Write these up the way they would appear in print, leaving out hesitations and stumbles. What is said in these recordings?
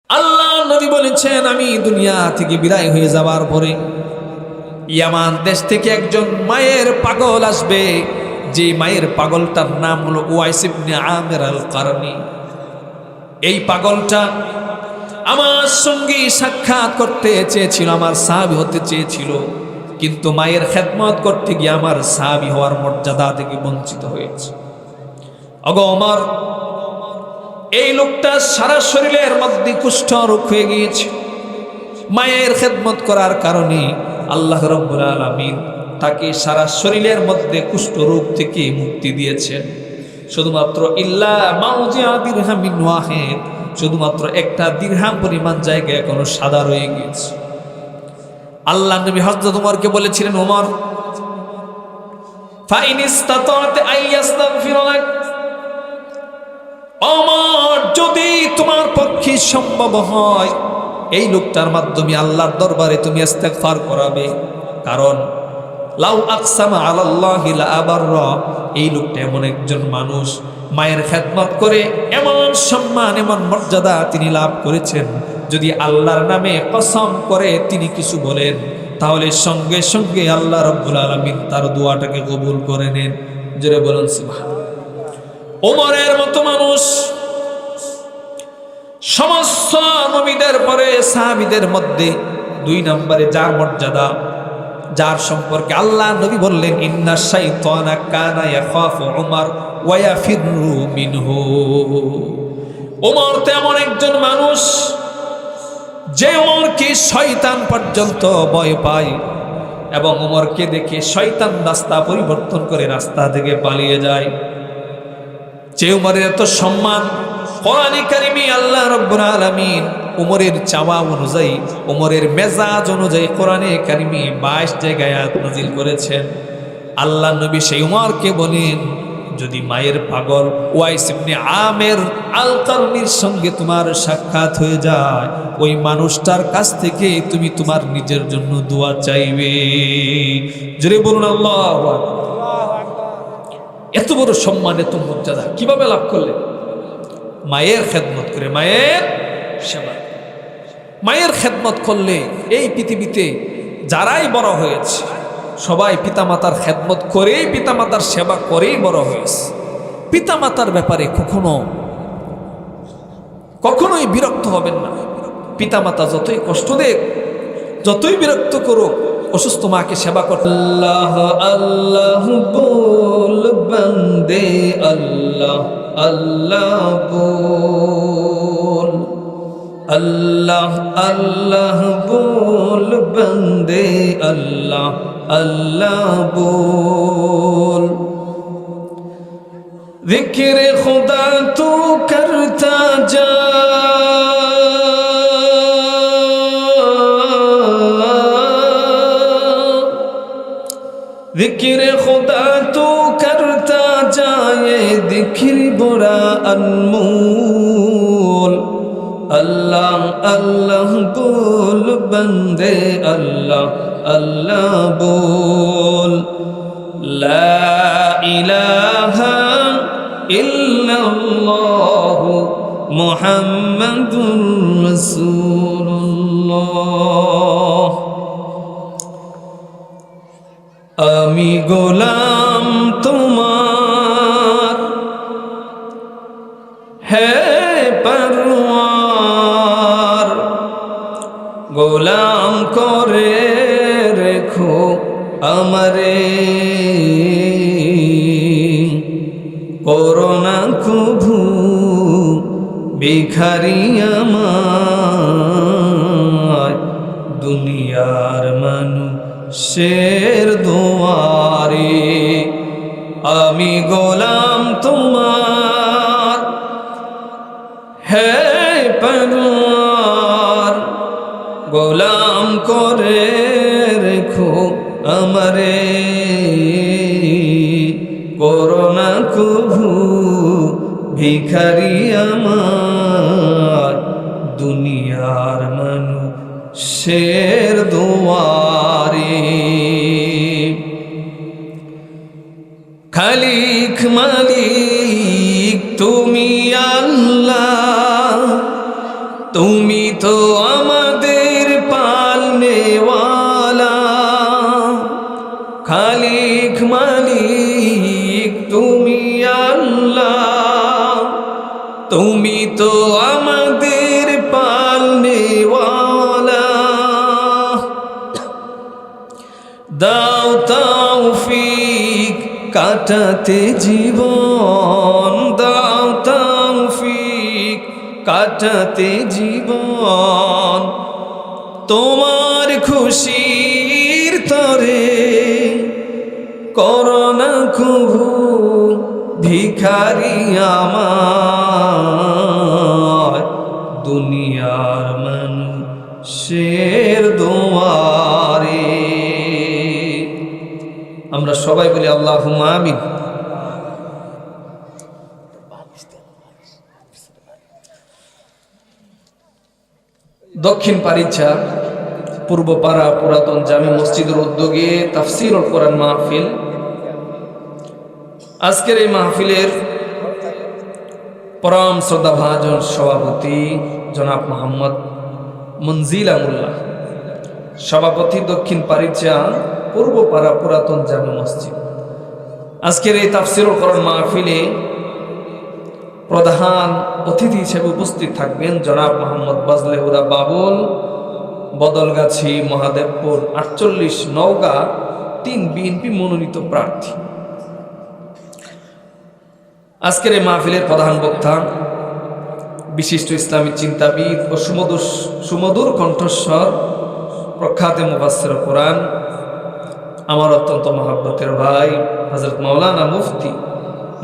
আল্লাহ নবী বলেছেন, আমি দুনিয়া থেকে বিদায় হয়ে যাবার পরে ইয়ামান দেশ থেকে একজন মায়ের পাগল আসবে, যে মায়ের পাগলটার নাম হলো উয়াইস ইবনে আমির আল কারনি। এই পাগলটা আমার সঙ্গে সাক্ষাৎ করতে চেয়েছিল, আমার সাহাবী হতে চেয়েছিল, কিন্তু মায়ের খেদমত করতে গিয়ে আমার সাহাবী হওয়ার মর্যাদা থেকে বঞ্চিত হয়েছে। ওগো ওমর, এই লোকটা সারা শরীরের মধ্যে কুষ্ঠ রোগ হয়ে গিয়েছে। মায়ের খেদমত করার কারণে আল্লাহ রাব্বুল আলামিন তাকে সারা শরীরের মধ্যে কুষ্ঠ রোগ থেকে মুক্তি দিয়েছেন। শুধুমাত্র ইল্লা মাউজিআ দিরহামিন ওয়াহিদ, শুধুমাত্র একটা দিরহাম পরিমাণ জায়গা এখনো সাদা রয়ে গিয়েছে। আল্লাহ নবী হযরত ওমরকে বলেছিলেন, ওমর, ফাইন ইসতাতা'তা আইয়াস্তাগফির লাক, ওমর, যদি তোমার পক্ষে সম্ভব হয় এই লোকটার মাধ্যমে আল্লাহর দরবারে তুমি ইস্তেগফার করাবে। কারণ লাউ আকসামা আলাল্লাহি লা আবাররা, এই লোকটা এমন একজন মানুষ, মায়ের খেদমত করে এমন সম্মান এমন মর্যাদা তিনি লাভ করেছেন, যদি আল্লাহর নামে কসম করে তিনি কিছু বলেন তাহলে সঙ্গে সঙ্গে আল্লাহ রাব্বুল আলামিন তার দোয়াটাকে কবুল করে নেন। জোরে বলুন সুবহানাল্লাহ। ওমরের মতো মানুষ সমস্ত নবীদের পরে সাহাবীদের মধ্যে 2 নম্বরে যার মর্যাদা, যার সম্পর্কে আল্লাহ নবী বললেন, ইন্না শাইতানা কানা ইয়াখাফু উমর ওয়া ইয়াফিরু মিনহু। ওমর তেমন একজন মানুষ যে ওমরকে শয়তান পর্যন্ত ভয় পায়, এবং ওমরকে দেখে শয়তান রাস্তা পরিবর্তন করে রাস্তা থেকে পালিয়ে যায়। যে উমরের এত সম্মান, কোরআনে কারিমে আল্লাহ রাব্বুল আলামিন উমরের চাওয়া অনুযায়ী, উমরের মেজাজ অনুযায়ী কোরআনে কারিমে 22 জায়গায় আয়াত নাযিল করেছেন। আল্লাহ নবী সেই উমরকে বলেন, যদি মায়ের পাগল উয়াইস ইবনে আমির আল কারনির সঙ্গে তোমার সাক্ষাৎ হয়ে যায়, ওই মানুষটার কাছ থেকে তুমি তোমার নিজের জন্য দোয়া চাইবে। জোরে বলুন আল্লাহু আকবার। এত বড় সম্মান, এত মর্যাদা কিভাবে লাভ করলেন? মায়ের খেদমত করে, মায়ের সেবা। মায়ের খেদমত করলে এই পৃথিবীতে যারাই বড় হয়েছে সবাই পিতামাতার খেদমত করেই, পিতামাতার সেবা করেই বড় হয়েছে। পিতামাতার ব্যাপারে কখনোই বিরক্ত হবেন না। পিতামাতা যতই কষ্ট দেখ, যতই বিরক্ত করুক, অসুস্থ মাকে সেবা করতে। আল্লাহ আল্লাহ বল বন্দে, আল্লাহ আল্লাহ বল, আল্লাহ আল্লাহ বল বন্দে, আল্লাহ আল্লাহ বল। जिक्र खुदा तू करता जा, जिक्र खुदा तू करता जा, ये जिक्र बड़ा अनमोल। अल्लाह अल्लाह बोल बंदे, अल्लाह अल्लाह बोल। ला इलाहा इल्लल्लाह मुहम्मदुर रसूलुल्लाह। আমি গোলাম তোমার, হে পরওয়ার, গোলাম করে রেখো আমারে, করোনা কভু ভিখারি আমার, দুনিয়ার মানুষের দুয়ারে। আমি গোলাম তোমার, হে পরওয়ার, গোলাম করে রেখো আমারে, করোনা কভু ভিখারি আমার, দুনিয়ার মানুষের দুয়ারে। খালিক মালিক তুমি আল্লাহ, তুমি তুমি তো আমাদের পালনেওয়ালা, খালিক মালিক তুমি আল্লাহ, তুমি তো আমাদের পালনেওয়ালা। দাও তৌফিক কাটাতে জীবন, দাও তৌফিক কাটাতে জীবন, তোমার খুশির তরে করোনা কভু ভিখারি আমার, দুনিয়ার মানুষের দুয়ারে। আমরা সবাই বলি আল্লাহুম্মা আমিন। দক্ষিণ পারিচা পূর্বপাড়া পুরাতন জামে মসজিদের উদ্যোগে তাফসীরুল কোরআন মাহফিল। আজকের এই মাহফিলের পরম শ্রদ্ধাভাজন সভাপতি জনাব মোহাম্মদ মনজিল আমুল্লাহ, সভাপতি দক্ষিণ পারিচা পূর্বপাড়া পুরাতন জামে মসজিদ। আজকের এই তাফসীরুল কোরআন মাহফিলে প্রধান অতিথি হিসেবে উপস্থিত থাকবেন জনাব মোহাম্মদ বাজলে হুদা বাবুল, বদলগাছি, মহাদেবপুর 48 নওগাঁ 3 বিএনপি মনোনীত প্রার্থী। আজকের এই মাহফিলের প্রধান বক্তা বিশিষ্ট ইসলামী চিন্তাবিদ ও সুমধুর কণ্ঠস্বর প্রখ্যাত মুফাসসির কোরআন, আমার অত্যন্ত মহব্বতের ভাই হযরত মাওলানা মুফতি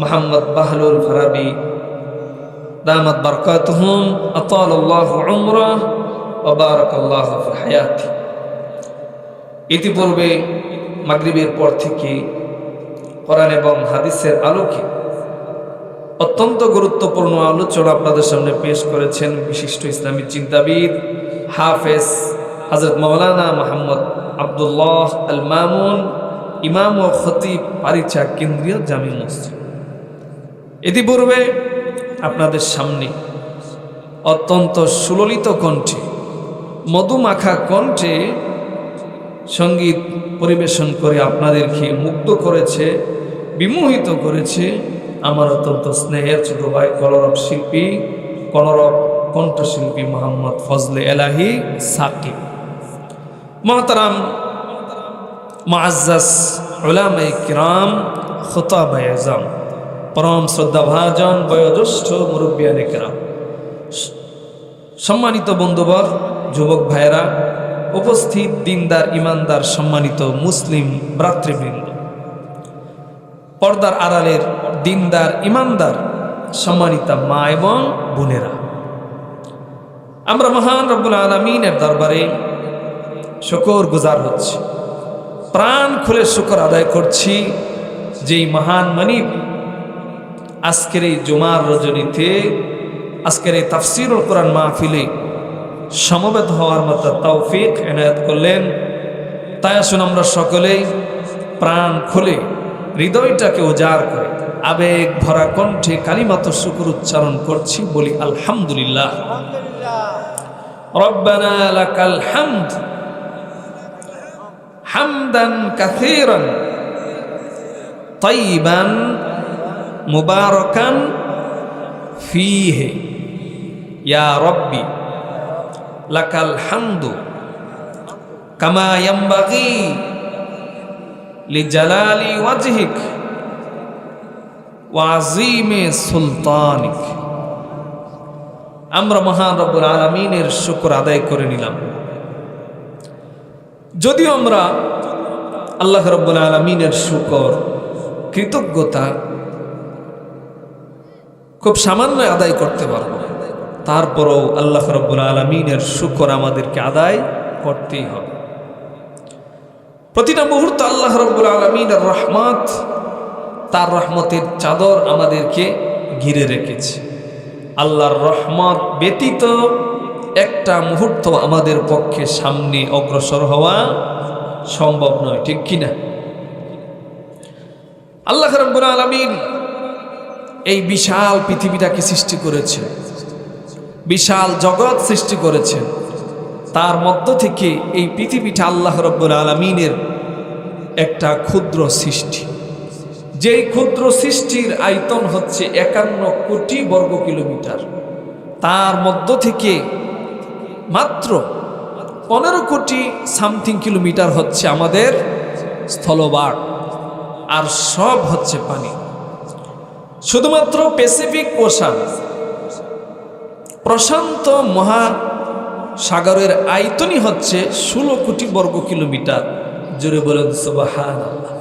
মুহাম্মদ বাহলুল ফারাবী দামাত বারাকাতুহুম আতালাল্লাহু উমরাহ ওয়া বারাকাল্লাহু ফি হায়াতি। ইতিপূর্বে মাগরিবের পর থেকে কোরআন এবং হাদিসের আলোকে অত্যন্ত গুরুত্বপূর্ণ আলোচনা আপনাদের সামনে পেশ করেছেন বিশিষ্ট ইসলামী চিন্তাবিদ হাফেজ হযরত মাওলানা মুহাম্মদ আব্দুল্লাহ আল মামুন, ইমাম ও খতিব পারিচা কেন্দ্রীয় জামে মসজিদ। ইতিপূর্বে আপনাদের সামনে অত্যন্ত সুললিত কণ্ঠে, মধুমাখা কণ্ঠে সঙ্গীত পরিবেশন করে আপনাদেরকে মুগ্ধ করেছে, বিমোহিত করেছে আমার অত্যন্ত স্নেহের ছোট ভাই কলরব শিল্পী, কলরব কণ্ঠশিল্পী মোহাম্মদ ফজলে এলাহি সাকিব। মোহতারাম মুআজ্জাজ উলামায়ে কিরাম, খুতাবায়ে আযম, পরম শ্রদ্ধাভাজন বয়োজ্যেষ্ঠ মুরব্বিয়ানে কিরাম, সম্মানিত বন্ধুবর, যুবক ভাইয়েরা, উপস্থিত দিনদার ইমানদার সম্মানিত মুসলিম ভ্রাতৃবৃন্দ, পর্দার আড়ালের দিনদার ইমানদার সম্মানিতা মা এবং বোনেরা, আমরা মহান রব্বুল আলামিনের দরবারে শুকর গুজার হচ্ছি, প্রাণ খুলে শুকর আদায় করছি যেই মহান মানিব আজকের এই জুমার রজনীতে, আজকের এই তাফসীরুল কোরআন মাহফিলে সমবেত হওয়ার মতো তৌফিক এনায়েত করলেন। তাই আসুন আমরা সকলেই প্রাণ খুলে হৃদয়টাকে উজাড় করে আবেগ ভরা কণ্ঠে কালিমাত শুকর উচ্চারণ করছি, বলি আলহামদুলিল্লাহ। রব্বানা লাকাল হামদ হামদান কাসীরান তাইয়িবান মুবারাকান ফীহি ইয়া রব্বি লাকাল হামদু কামা ইয়ানবাগি লিজালালি ওয়াজহিক ওয়া আযীমি সুলতানিক। আমরা মহান রব্বুল আলামিনের শুকর আদায় করে নিলাম। যদিও আমরা আল্লাহ রব্বুল আলামিনের শুকর, কৃতজ্ঞতা খুব সামান্য আদায় করতে পারবো, তারপরও আল্লাহ রব্বুল আলামিনের শুকর আমাদেরকে আদায় করতেই হবে। প্রতিটা মুহূর্ত আল্লাহ রব্বুল আলামিনের রহমত, তার রহমতের চাদর আমাদেরকে ঘিরে রেখেছে। আল্লাহর রহমত ব্যতীত একটা মুহূর্ত আমাদের পক্ষে সামনে অগ্রসর হওয়া সম্ভব নয়, ঠিক কিনা? আল্লাহ রাব্বুল আলামিন এই বিশাল পৃথিবীটাকে সৃষ্টি করেছে, বিশাল জগৎ সৃষ্টি করেছেন, তার মধ্য থেকে এই পৃথিবীটা আল্লাহ রাব্বুল আলামিনের একটা ক্ষুদ্র সৃষ্টি। যেই ক্ষুদ্র সৃষ্টির আয়তন হচ্ছে 51 কোটি বর্গ কিলোমিটার, তার মধ্য থেকে মাত্র 15 কোটি সামথিং কিলোমিটার হচ্ছে আমাদের স্থলভাগ, আর সব হচ্ছে পানি। শুধুমাত্র প্যাসিফিক ওশান, প্রশান্ত মহাসাগরের আয়তনই হচ্ছে 16 কোটি বর্গ কিলোমিটার। জোরে বলেন সুবহানাল্লাহ।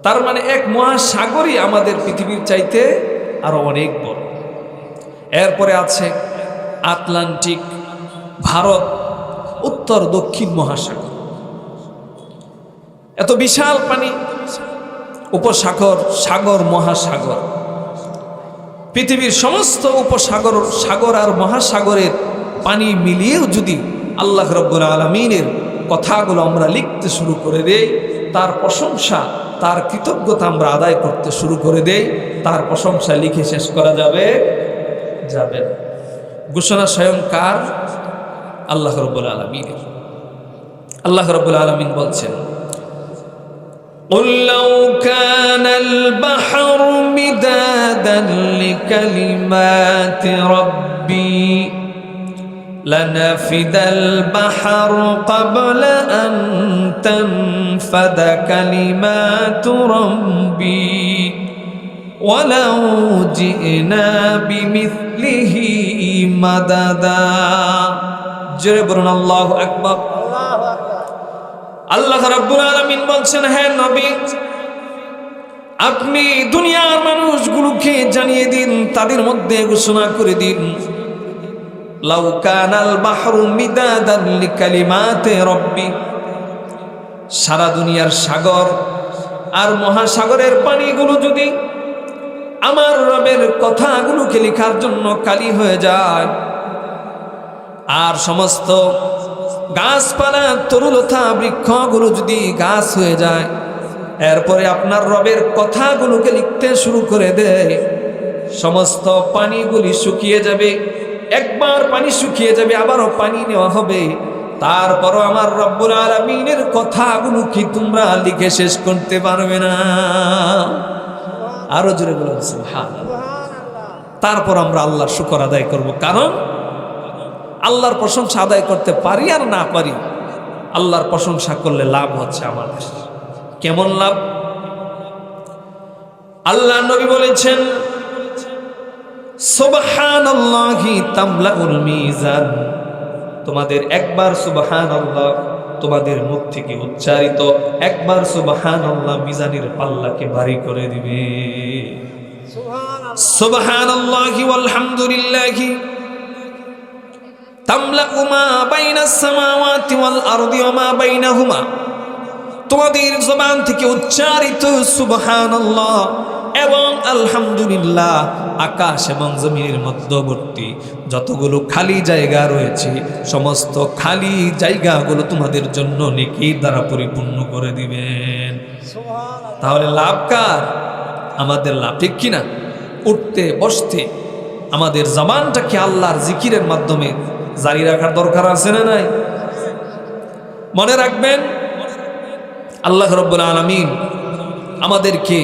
তার মানে এক মহাসাগরই আমাদের পৃথিবীর চাইতে আরো অনেক বড়। এরপরে আছে আটলান্টিক, ভারত, উত্তর দক্ষিণ মহাসাগর। এত বিশাল পানি, উপসাগর, সাগর, মহাসাগর, পৃথিবীর সমস্ত উপসাগর, সাগর আর মহাসাগরের পানি মিলিয়েও যদি আল্লাহ রাব্বুল আলামিনের কথাগুলো আমরা লিখতে শুরু করে দেই, তার প্রশংসা, তার কৃতজ্ঞতা আমরা আদায় করতে শুরু করে দেই, তার প্রশংসা লিখে শেষ করা যাবে না। ঘোষণা স্বয়ং কার? আল্লাহ রাব্বুল আলামিনের। আল্লাহ রাব্বুল আলামিন বলছেন, قُلْ لَوْ كَانَ الْبَحْرُ مِدَادًا لِكَلِمَاتِ رَبِّي لَنَفِدَ الْبَحْرُ قَبْلَ أَن تَنفَدَ كَلِمَاتُ رَبِّي وَلَوْ جِئْنَا بِمِثْلِهِ مَدَدًا। জোরে বলুন আল্লাহু আকবার। আল্লাহ রাব্বুল আলামিন বলছেন, হে নবী, আপনি দুনিয়ার মানুষগুলোকে জানিয়ে দিন, তাদের মধ্যে ঘোষণা করে দিন, লাউ কানাল বাহরু মিদাদান লিকালিমাতি রাব্বি, সারা দুনিয়ার সাগর আর মহাসাগরের পানিগুলো যদি আমার রবের কথাগুলোকে লেখার জন্য কালি হয়ে যায়, আর সমস্ত গাছপালা, তরুলতা, বৃক্ষগুলো যদি গাছ হয়ে যায়, এরপরে আপনার রবের কথাগুলোকে লিখতে শুরু করে দেয়, সমস্ত পানিগুলি শুকিয়ে যাবে। একবার পানি শুকিয়ে যাবে, আবারও পানি নেওয়া হবে, তারপরও আমার রব্বুল আলামিনের কথাগুলো কি তোমরা লিখে শেষ করতে পারবে না? আরো জোরে বলুন সুবহানাল্লাহ। তারপর আমরা আল্লাহর শুকর আদায় করব, কারণ আল্লাহর প্রশংসা আদায় করতে পারি আর না পারি, আল্লাহর প্রশংসা করলে লাভ হচ্ছে আমাদের। কেমন লাভ? আল্লাহ নবী বলেছেন, সুবহানাল্লাহি তামলাউল মিজান, তোমাদের একবার সুবহানাল্লাহ তোমাদের মুখ থেকে উচ্চারিত একবার সুবহানাল্লাহ মিজানের পাল্লাকে ভারী করে দিবে। সুবহানাল্লাহি ওয়ালহামদুলিল্লাহি তামলাউ মা বাইনাস সামাওয়াতি ওয়াল আরদি ওয়া মা বাইনাহুমা, তোমাদের জবান থেকে উচ্চারিত সুবহানাল্লাহ এবং আলহামদুলিল্লাহ আকাশ এবং জমিনের মধ্যবর্তী যতগুলো খালি জায়গা রয়েছে, সমস্ত খালি জায়গাগুলো তোমাদের জন্য নেকির দ্বারা পরিপূর্ণ করে দিবেন। তাহলে লাভ কার? আমাদের লাভ, ঠিক কিনা? উঠতে বসতে আমাদের জবানটাকে আল্লাহর জিকিরের মাধ্যমে জারি রাখার দরকার আছে না নাই? মনে রাখবেন, আল্লাহ রাব্বুল আলামিন আমাদেরকে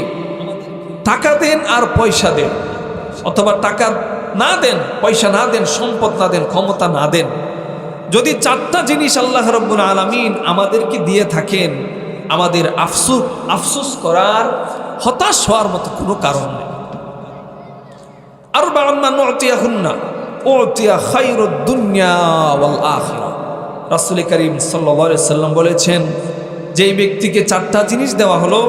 টাকা দেন আর পয়সা দেন, অথবা টাকা না দেন, পয়সা না দেন, সম্পদ না দেন, ক্ষমতা না দেন, যদি চারটা জিনিস আল্লাহ রাব্বুল আলামিন আমাদেরকে দিয়ে থাকেন, আমাদের আফসোস করার, হতাশ হওয়ার মতো কোনো কারণ নেই। আরবাউন মান উতিয়াহুন্না উতিয়া খায়রুদ দুনিয়া ওয়াল আখিরা। রাসূল করিম সাল্লাল্লাহু আলাইহি সাল্লাম বলেছেন, যেই ব্যক্তিকে চারটা জিনিস দেওয়া হলো,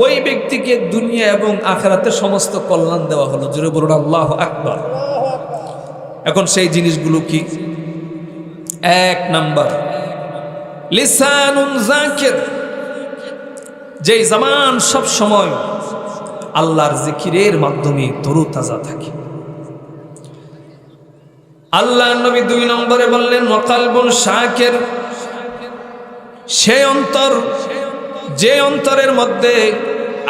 ওই ব্যক্তিকে দুনিয়া এবং আখিরাতের সমস্ত কল্যাণ দেওয়া হলো। জোরে বলুন আল্লাহু আকবার। এখন সেই জিনিসগুলো কি? এক নাম্বার, লিসানুন যাকির, যেই জবান সব সময় আল্লাহর জিকিরের মাধ্যমে তরুতাজা থাকে। আল্লাহ নবী 2 নম্বরে বললেন, ওয়াকালবুন শাকির, সেই অন্তর, যে অন্তরের মধ্যে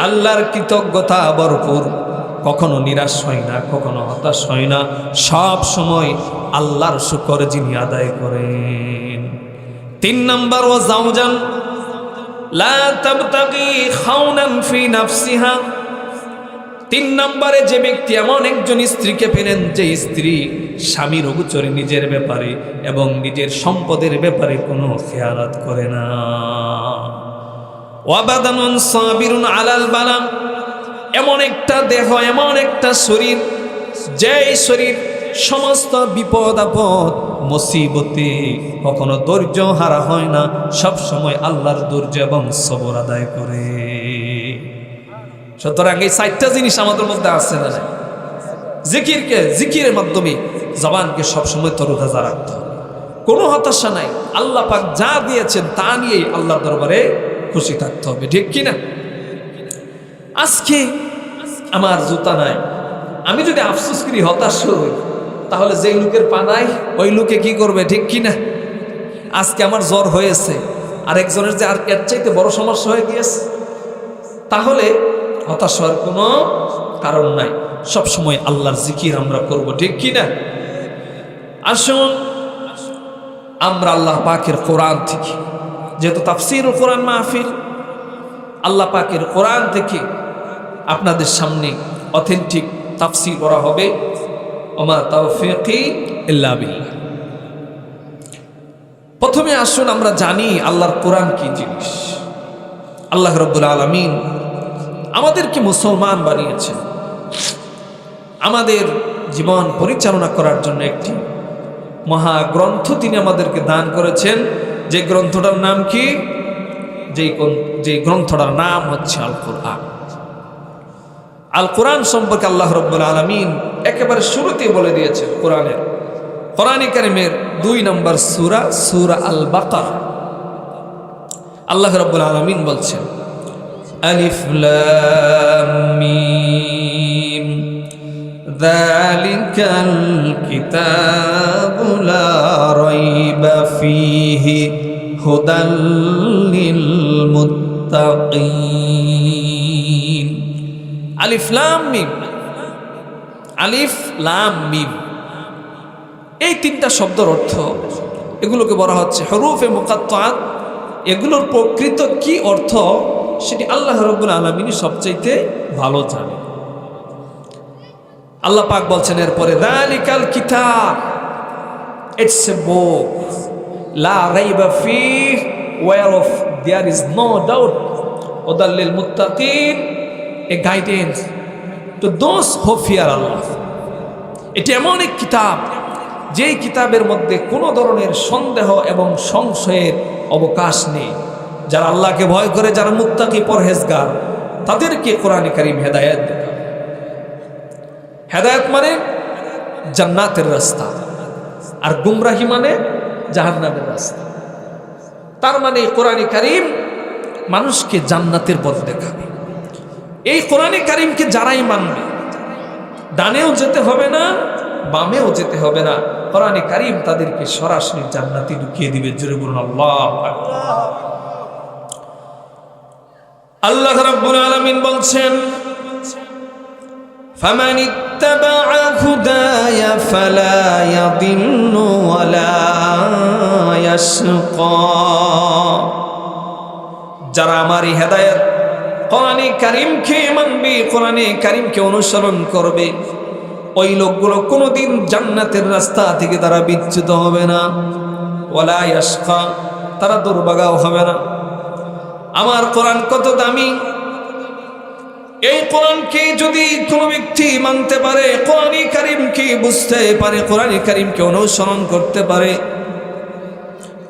আল্লাহর কৃতজ্ঞতা ভরপুর, কখনো নিরাশ হয় না, কখনো হতাশ হয় না, সব সময় আল্লাহর শুকর যিনি আদায় করেন। 3 নাম্বার, ও জাওজান লা তাবতাগি খাউনান ফি নাফসিহা। 3 নম্বরে যে ব্যক্তি এমন একজন স্ত্রীকে পেলেন যে স্ত্রী স্বামীর অগোচরে নিজের ব্যাপারে এবং নিজের সম্পদের ব্যাপারে কোনো খেয়ালত করে না। ওয়াবাদানুন সাবিরুন আলাল বালা, এমন একটা দেহ, এমন একটা শরীর, যেই শরীর সমস্ত বিপদ আপদ মুসিবতে কখনো ধৈর্য হারা হয় না, সব সময় আল্লাহর ধৈর্য এবং সবর আদায় করে। সুতরাং এই 4টা জিনিস আমাদের মধ্যে আছে না? জিকিরের মাধ্যমে জবানকে সবসময় তরতাজা রাখতে হবে, কোনো হতাশা নাই। আল্লাহ পাক যা দিয়েছেন তা নিয়েই আল্লাহর দরবারে খুশি থাকতে হবে, ঠিক কিনা? আজকে আমার জুতা নাই, আমি যদি আফসোস করি, হতাশ হই, তাহলে যেই লোকের পা নাই ওই লোকে কি করবে, ঠিক কিনা? আজকে আমার জ্বর হয়েছে, আরেকজনের যে আর এর চাইতে বড় সমস্যা হয়ে গিয়েছে, তাহলে হতাশ হওয়ার কোনো কারণ নাই। সবসময় আল্লাহর জিকির আমরা করব, ঠিক কিনা? আসুন আমরা আল্লাহ পাকের কোরআন থেকে, যেহেতু তাফসীরুল কোরআন মাহফিল, আল্লাহ পাকের কোরআন থেকে আপনাদের সামনে অথেন্টিক তাফসীর করা হবে। ওমা তাওফীকি ইল্লা বিল্লাহ। প্রথমে আসুন আমরা জানি আল্লাহর কোরআন কি জিনিস। আল্লাহ রাব্বুল আলামিন আমাদেরকে মুসলমান বানিয়েছেন, আমাদের জীবন পরিচালনা করার জন্য একটি মহাগ্রন্থ তিনি আমাদেরকে দান করেছেন। যে গ্রন্থটার নাম কি? যে গ্রন্থটার নাম হচ্ছে আল কোরআন। আল কোরআন সম্পর্কে আল্লাহ রাব্বুল আলামিন একেবারে শুরুতেই বলে দিয়েছেন কোরআনে কারীমের 2 নম্বর সূরা, সূরা আল বাকারা। আল্লাহ রাব্বুল আলামিন বলছেন, আলিফ লাম মিম যালিকাল কিতাবু লা রাইবা ফীহি হুদাল লিল মুত্তাকিন। আলিফ লাম মিম, আলিফ লাম মিম, এই 3টা শব্দের অর্থ, এগুলোকে বলা হচ্ছে হরুফে মুকাত্তাআত। এগুলোর প্রকৃত কি অর্থ সেটি আল্লাহ রাব্বুল আলামিন সবচাইতে ভালো জানেন। আল্লাহ পাক বলছেন এরপরে, যালিকাল কিতাব, ইটস এ বুক, লা রাইবা ফীহি, whereof there is no doubt, হুদাল লিল মুত্তাকিন, a guidance to those who fear Allah. এটি এমন এক কিতাব, যেই কিতাবের মধ্যে কোনো ধরনের সন্দেহ এবং সংশয়ের অবকাশ নেই। যারা আল্লাহকে ভয় করে, যারা মুত্তাকি পরহেজগার, তাদেরকে কোরআনে কারীম হেদায়েত দেয়। হেদায়েত মানে জান্নাতের রাস্তা, আর গুমরাহি মানে জাহান্নামের রাস্তা। তার মানে কোরআনে কারীম মানুষকে জান্নাতের পথ দেখাবে। এই কোরআনে কারীমকে যারাই মানবে, ডানেও যেতে হবে না, বামেও যেতে হবে না, কোরআনে কারীম তাদেরকে সরাসরি জান্নাতে ঢুকিয়ে দিবে। জোরে বলুন আল্লাহু আকবার। আল্লাহ রাব্বুল আলামিন বলছেন, ফামান ইত্তাবাআ হুদায়া ফালা ইয়াদিল্লু ওয়ালা ইয়াশকা। যারা আমার এই হেদায়েত কোরআনে কারীমকে মানবে, কোরআনে কারীমকে অনুসরণ করবে, ওই লোকগুলো কোনোদিন জান্নাতের রাস্তা থেকে তারা বিচ্যুত হবে না, ওয়ালা ইয়াশকা, তারা দুর্ভাগাও হবে না। আমার কোরআন কত দামি! এই কোরআনকে যদি কোনো ব্যক্তি মানতে পারে, কোরআনে কারীমকে বুঝতে পারে, কোরআনে কারীমকে অনুসরণ করতে পারে,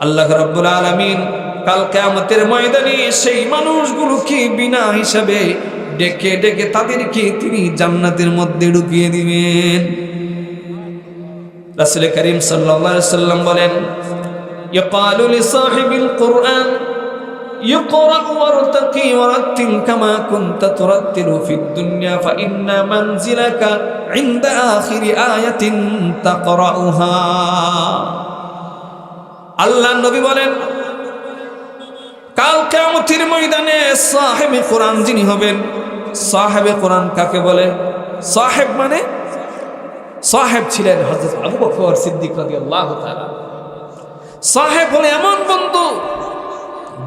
আল্লাহ রাব্বুল আলামিন কাল কিয়ামতের ময়দানে সেই মানুষগুলোকে বিনা হিসাবে ডেকে ডেকে তাদেরকে তিনি জান্নাতের মধ্যে ঢুকিয়ে দিবেন। রাসূল করিম সাল্লাল্লাহু আলাইহি ওয়াসাল্লাম বলেন, ইয়াকালু লিসাহিবিল কুরআন ইকরা ওয়ারতাকি ওয়ারাতিল কামা কুনতা তুরাতিলু ফিদ দুনিয়া ফাইন্না মানজিলাকা ইনদা আখিরি আয়াতিন তাকরাউহা। আল্লাহর নবী বলেন, কাল কিয়ামতের ময়দানে সাহেবে কোরআন যিনি হবেন, সাহেবে কোরআন কাকে বলে? সাহেব মানে সাহেব ছিলেন হযরত আবু বকর সিদ্দিক রাদিয়াল্লাহু তাআলা। সাহেব হলো এমন বন্ধু,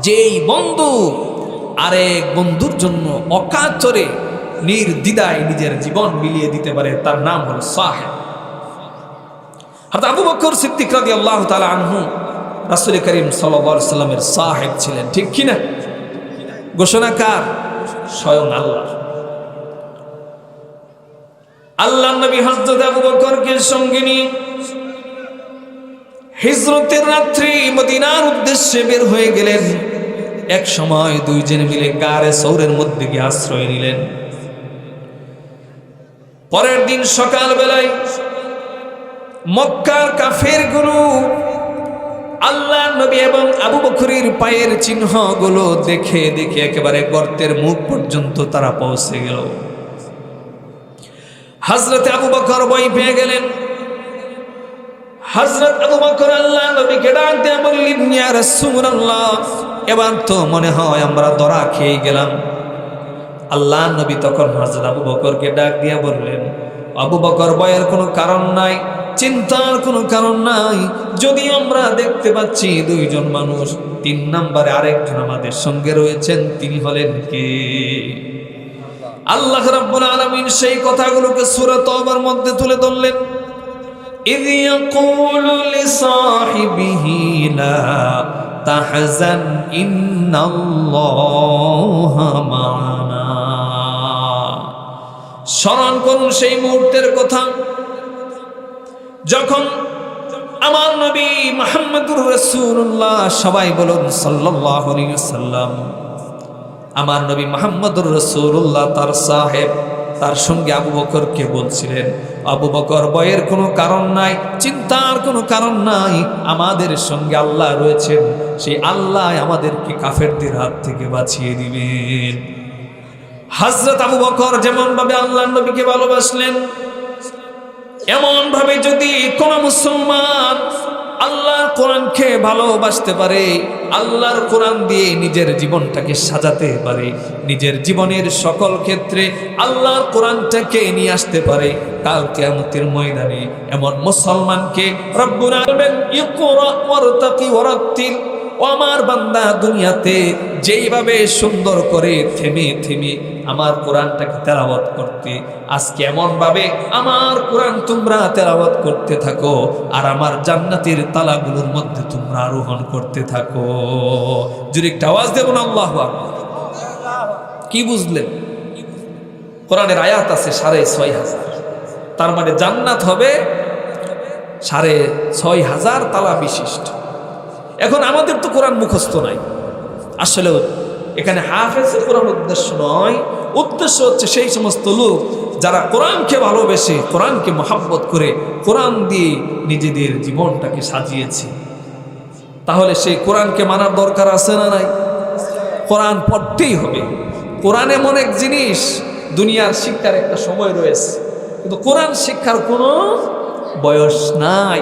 যেই বন্ধু আরেক বন্ধুর জন্য অকাতরে নির্দ্বিধায় নিজের জীবন বিলিয়ে দিতে পারে, তার নাম হলো সাহেব। হযরত আবু বকর সিদ্দিক রাদিয়াল্লাহু তাআলা আনহু রাসূল করিম সাল্লাল্লাহু আলাইহি সাল্লামের সাহেব ছিলেন, ঠিক কি না? ঘোষণা কার? স্বয়ং আল্লাহ। আল্লাহর নবী হযরত আবু বকরকে সঙ্গে নিয়ে হিজরতের রাত্রি মদিনার উদ্দেশ্যে বের হয়ে গেলেন। এক সময় দুইজন মিলে গারে সৌরের মধ্যে গিয়ে আশ্রয় নিলেন। পরের দিন সকাল বেলায় মক্কার কাফেরগুলো আল্লাহর নবী এবং আবু বকরের পায়ের চিহ্নগুলো দেখে দেখে একেবারে গর্তের মুখ পর্যন্ত তারা পৌঁছে গেল। হযরত আবু বকর ভয় পেয়ে গেলেন। হযরত আবু বকর আল্লাহর নবীকে ডাক দিয়ে বললেন, ইয়া রাসূলুল্লাহ, এবার তো মনে হয় আমরা ধরা খেয়ে গেলাম। আল্লাহর নবী তখন হযরত আবু বকরকে ডাক দিয়ে বললেন, আবু বকর, ভয়ের কোনো কারণ নাই, চিন্তার কোনো কারণ নাই। যদি আমরা দেখতে পাচ্ছি দুইজন মানুষ, 3 নম্বরে আরেকজন আমাদের সঙ্গে রয়েছেন, তিনি হলেন কে? আল্লাহ রাব্বুল আলামিন সেই কথাগুলোকে সূরা তওবার মধ্যে তুলে ধরলেন। ইয ইয়াকুলু লিসাহিবিহি লা তাহজান ইন্নাল্লাহা মা'ানা। স্মরণ করুন সেই মুহূর্তের কথা, যখন আমার নবী মুহাম্মদুর রাসূলুল্লাহ, সবাই বলুন সাল্লাল্লাহু আলাইহি ওয়াসাল্লাম, আমার নবী মুহাম্মদুর রাসূলুল্লাহ তার সাহেব, তার সঙ্গে আবু বকরকে বলছিলেন, আবু বকর, ভয়ের কোনো কারণ নাই, চিন্তার কোনো কারণ নাই, আমাদের সঙ্গে আল্লাহ রয়েছেন, সেই আল্লাহ আমাদেরকে কাফেরদের হাত থেকে বাঁচিয়ে দিবেন। হযরত আবু বকর যেমন ভাবে আল্লাহর নবীকে ভালোবাসলেন, এমন ভাবে যদি কোন মুসলমান আল্লাহর কোরআনকে ভালোবাসতে পারে, আল্লাহর কোরআন দিয়ে নিজের জীবনটাকে সাজাতে পারে, নিজের জীবনের সকল ক্ষেত্রে আল্লাহর কোরআনটাকে নিয়ে আসতে পারে, কাল কিয়ামতের ময়দানে এমন মুসলমানকে রব্বুল আলামিন ইকরা ওয়ারতাকি ওয়ারাত্তিল, ও আমার বান্দা, দুনিয়াতে যেইভাবে সুন্দর করে থেমে থেমে আমার কোরআনটাকে তেলাওয়াত করতে, আজকে এমন ভাবে আমার কোরআন তোমরা তেলাওয়াত করতে থাকো, আর আমার জান্নাতের তালাগুলোর মধ্যে তোমরা আরোহণ করতে থাকো। যদি একটা আওয়াজ দেব না আল্লাহু আকবার। কি বুঝলেন? কোরআনের আয়াত আছে 6,500, তার মানে জান্নাত হবে 6,500 তালা বিশিষ্ট। এখন আমাদের তো কোরআন মুখস্থ নাই, আসলে এখানে হাফেজের কোরআন উদ্দেশ্য নয়, উদ্দেশ্য হচ্ছে সেই সমস্ত লোক যারা কোরআনকে ভালোবেসে, কোরআনকে মহাব্বত করে, কোরআন দিয়ে নিজেদের জীবনটাকে সাজিয়েছে। তাহলে সেই কোরআনকে মানার দরকার আছে না নাই? কোরআন পড়তেই হবে। কোরআন এমন এক জিনিস, দুনিয়ার শিক্ষার একটা সময় রয়েছে, কিন্তু কোরআন শিক্ষার কোনো বয়স নাই,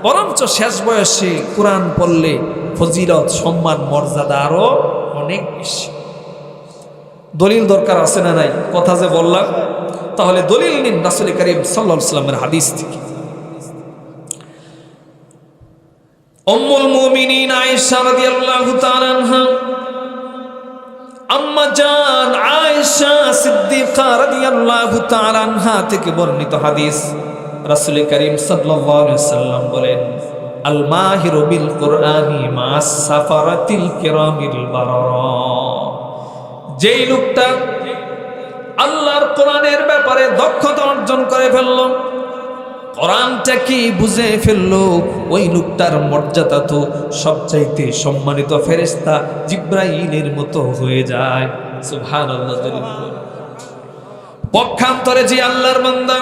বরঞ্চ শেষ বয়সে কোরআন পড়লে ফজিলত, সম্মান, মর্যাদা আরো অনেক বেশি। দলিল দরকার আছে না নাই? কথা যে বললাম, তাহলে দলিল নিন রাসূল করিম সাল্লাল্লাহু আলাইহি ওয়াসাল্লামের হাদিস থেকে। উম্মুল মুমিনিন আয়েশা রাদিয়াল্লাহু তাআলা আনহা, আম্মা জান আয়েশা সিদ্দিকা রাদিয়াল্লাহু তাআলা আনহা থেকে বর্ণিত হাদিস, রাসূল করিম সাল্লাল্লাহু আলাইহি ওয়াসাল্লাম বলেন, আল মাহিরু বিল কুরআনি মা'আস সাফারাতিল কিরামিল বারারা। যেই লোকটা আল্লাহর কোরআনের ব্যাপারে দক্ষতা অর্জন করে ফেলল, কোরআনটা কি বুঝে ফেলল, ওই লোকটার মর্যাদা তো সবচাইতে সম্মানিত ফেরেশতা জিবরাইলের মতো হয়ে যায়। সুবহানাল্লাহ। পক্ষান্তরে যে আল্লাহর বান্দা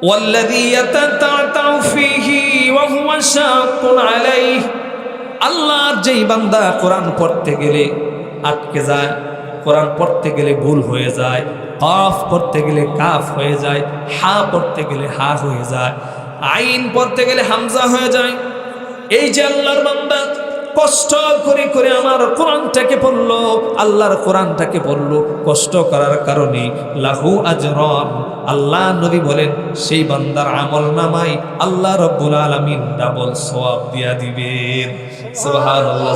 ওয়াল্লাযী ইয়াতাতাউ ফীহি ওয়া হুয়া শাক্কুন আলাইহি, আল্লাহর যেই বান্দা কোরআন পড়তে গেলে আটকে যায়, কোরআন পড়তে গেলে ভুল হয়ে যায়, কাফ পড়তে গেলে কাফ হয়ে যায়, হা পড়তে গেলে হা হয়ে যায়, আইন পড়তে গেলে হামজা হয়ে যায়, এই যে আল্লাহর বান্দা কষ্ট করে করে আমার কোরআনটাকে পড়লো, আল্লাহর কোরআনটাকে পড়লো, কষ্ট করার কারণে লাহু আজরান, আল্লাহ নবী বলেন সেই বান্দার আমল নামায় আল্লাহ রাব্বুল আলামিন ডাবল সওয়াব দিয়া দিবেন। সুবহানাল্লাহ।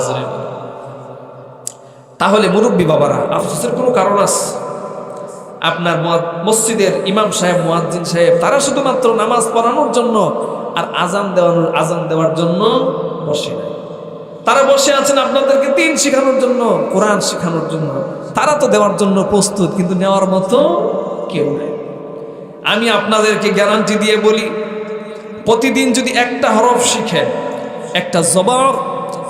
তাহলে মুরব্বী বাবারা, আফসোসের কোনো কারণ আছে? আপনার মসজিদের ইমাম সাহেব, মুয়াজ্জিন সাহেব, তারা শুধুমাত্র নামাজ পড়ানোর জন্য আর আজান দেওয়ার জন্য বসে নাই। তারা বসে আছেন আপনাদেরকে দিন শেখানোর জন্য, কোরআন শেখানোর জন্য। তারা তো দেওয়ার জন্য প্রস্তুত, কিন্তু নেওয়ার মতো কেউ নেই। আমি আপনাদেরকে গ্যারান্টি দিয়ে বলি, প্রতিদিন যদি একটা হরফ শিখেন, একটা জবর,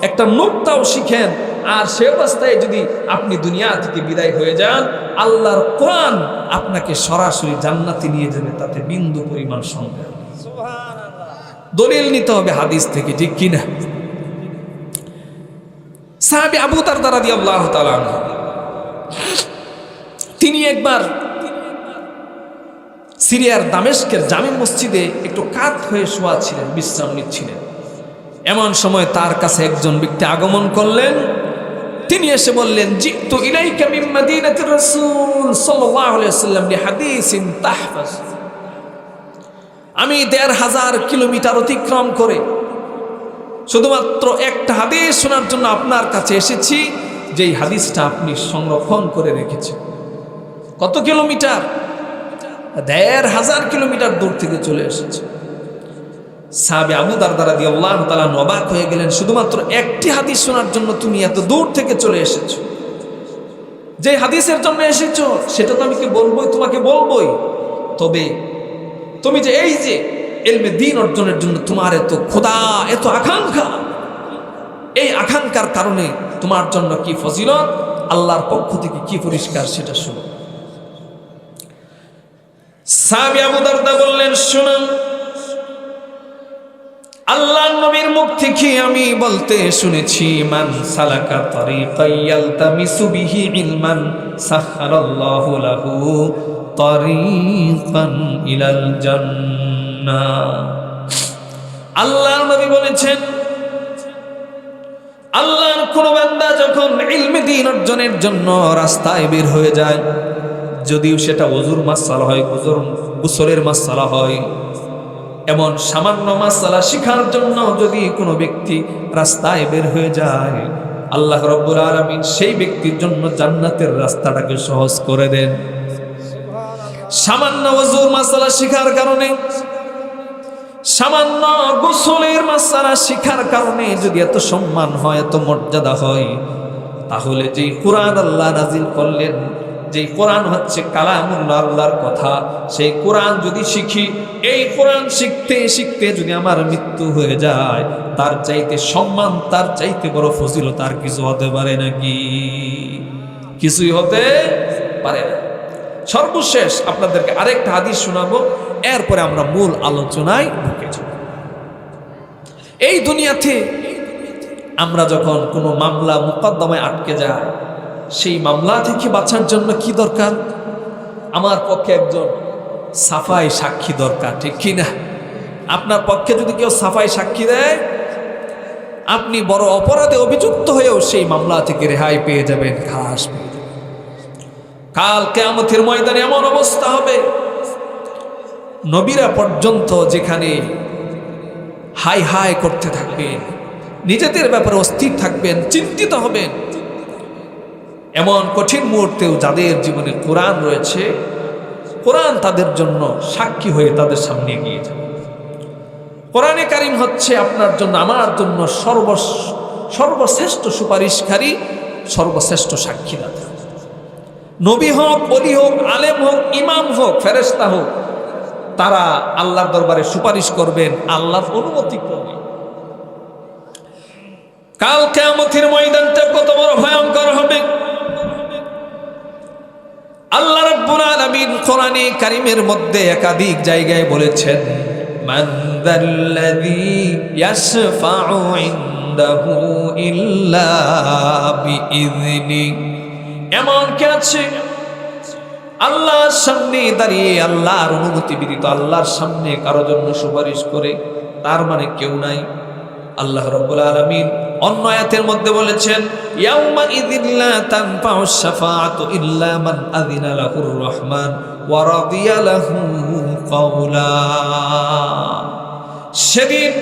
একটা নুক্তাও শিখেন, আর সে অবস্থায় যদি আপনি দুনিয়া থেকে বিদায় হয়ে যান, আল্লাহর কোরআন আপনাকে সরাসরি জান্নাতে নিয়ে যাবে, তাতে বিন্দু পরিমাণ সন্দেহ। দলিল নিতে হবে হাদিস থেকে, ঠিক কিনা? সাহাবী আবু দারদা রাদিয়াল্লাহু তাআলা আনহু, তিনি একবার সিরিয়ার দামেস্কের জামে মসজিদে একটু কাত হয়ে শোয়া ছিলেন, বিশ্রাম নিচ্ছিলেন। এমন সময় তার কাছে একজন ব্যক্তি আগমন করলেন। তিনি এসে বললেন, জিতু ইলাইকা মিন মাদিনাতির রাসূল সাল্লাল্লাহু আলাইহি ওয়াসাল্লাম বিহাদিসিন তাহফাজ। আমি ১৫০০ কিলোমিটার অতিক্রম করে শুধুমাত্র একটা হাদিস শোনার জন্য আপনার কাছে এসেছি, যেই হাদিসটা আপনি সংরক্ষণ করে রেখেছেন। কত কিলোমিটার? ১৫০০ কিলোমিটার দূর থেকে চলে এসেছে। সাহাবী আবু দারদা রাদিয়াল্লাহু তাআলা অবাক হয়ে গেলেন, শুধুমাত্র একটি হাদিস শোনার জন্য তুমি এত দূর থেকে চলে এসেছো। যে হাদিসের জন্য এসেছো সেটা তো আমি তোমাকে বলবোই, তবে তুমি যে এই যে ইলমে দ্বীন অর্জনের জন্য তোমার এত খোদা, এত আকাঙ্ক্ষা, এই আকাঙ্ক্ষার কারণে তোমার জন্য কি ফজিলত, আল্লাহর পক্ষ থেকে কি পুরস্কার, সেটা শুনো। সাহাবী আবু দারদা বললেন, শুনুন, আল্লাহর নবীর মুখ থেকে আমি বলতে শুনেছি, মান সালাকা তারিকান ইয়ালতামিসু বিহি ইলমান সাখারাল্লাহু লাহু তারিকান ইলাল জান্নাহ। আল্লাহর নবী বলেছেন, আল্লাহর কোন বান্দা যখন ইলমে দ্বীন অর্জনের জন্য রাস্তায় বের হয়ে যায়, যদিও সেটা ওযুর মাসআলা হয়, গোসলের মাসআলা হয়, এমন সামান্য মাসআলা শিখার জন্য যদি কোনো ব্যক্তি রাস্তায় বের হয়ে যায়, আল্লাহ রাব্বুল আলামিন সেই ব্যক্তির জন্য জান্নাতের রাস্তাটাকে সহজ করে দেন। সামান্য ওযুর মাসআলা শিখার কারণে, সামান্য গোসলের মাসআলা শিখার কারণে যদি এত সম্মান হয়, এত মর্যাদা হয়, তাহলে যেই কোরআন আল্লাহ নাজিল করলেন, যেই কোরআন হচ্ছে কালামুল্লাহ, আল্লাহর কথা, সেই কোরআন যদি শিখি, এই কোরআন শিখতে শিখতে যদি আমার মৃত্যু হয়ে যায়, তার চাইতে সম্মান, তার চাইতে বড় ফজিলত আর কিছু হতে পারে নাকি? কিছুই হতে পারে না। সর্বশেষ আপনাদেরকে আরেকটা হাদিস শোনাবো, এরপরে আমরা মূল আলোচনায় ঢুকে যাব। এই দুনিয়াতে আমরা যখন কোনো মামলা মুকদ্দমায় আটকে যায়, সেই মামলা থেকে বাঁচার জন্য কি দরকার? আমার পক্ষে একজন সাফাই সাক্ষী দরকার, ঠিক কি না? আপনার পক্ষে যদি কেউ সাফাই সাক্ষী দেয়, আপনি বড় অপরাধে অভিযুক্ত হয়েও সেই মামলা থেকে রেহাই পেয়ে যাবেন, খালাস পেয়ে যাবেন। কাল কিয়ামতের ময়দানে এমন অবস্থা হবে, নবীরা পর্যন্ত যেখানে হাই হাই করতে থাকবেন, নিজেদের ব্যাপারে অস্থির থাকবেন, চিন্তিত হবেন, এমন কঠিন মুহূর্তেও যাদের জীবনে কোরআন রয়েছে, কোরআন তাদের জন্য সাক্ষী হয়ে তাদের সামনে এগিয়ে যাবে। কোরআনে কারীম হচ্ছে আপনার জন্য, আমার জন্য সর্বশ্রেষ্ঠ সুপারিশকারী, সর্বশ্রেষ্ঠ সাক্ষীদাতা। নবী হোক, ওলি হোক, আলেম হোক, ইমাম হোক, ফেরেশতা হোক, তারা আল্লাহর দরবারে সুপারিশ করবেন আল্লাহর অনুমতি ক্রমে। কাল কিয়ামতের ময়দানটা কত বড় ভয়ঙ্কর হবে! আল্লাহ রাব্বুল আলামিন কোরআনে কারীমের মধ্যে একাধিক জায়গায় বলেছেন, মান যাল্লাযী ইয়াশফাউ ইনদাহু ইল্লা বিইযনি। এমন কে আছে আল্লাহর সামনে দাঁড়িয়ে আল্লাহর অনুমতি ব্যতীত আল্লাহর সামনে কারো জন্য সুপারিশ করে? তার মানে কেউ নাই। আল্লাহ রাব্বুল আলামিন অন্য আয়াতের মধ্যে বলেছেন ইয়াউমা ইযিল লা তানফাউশ শাফাআতু ইল্লা মান আযিনা লাহুর রহমান ওয়া রাদিয়া লাহু কাওলা। সেদিন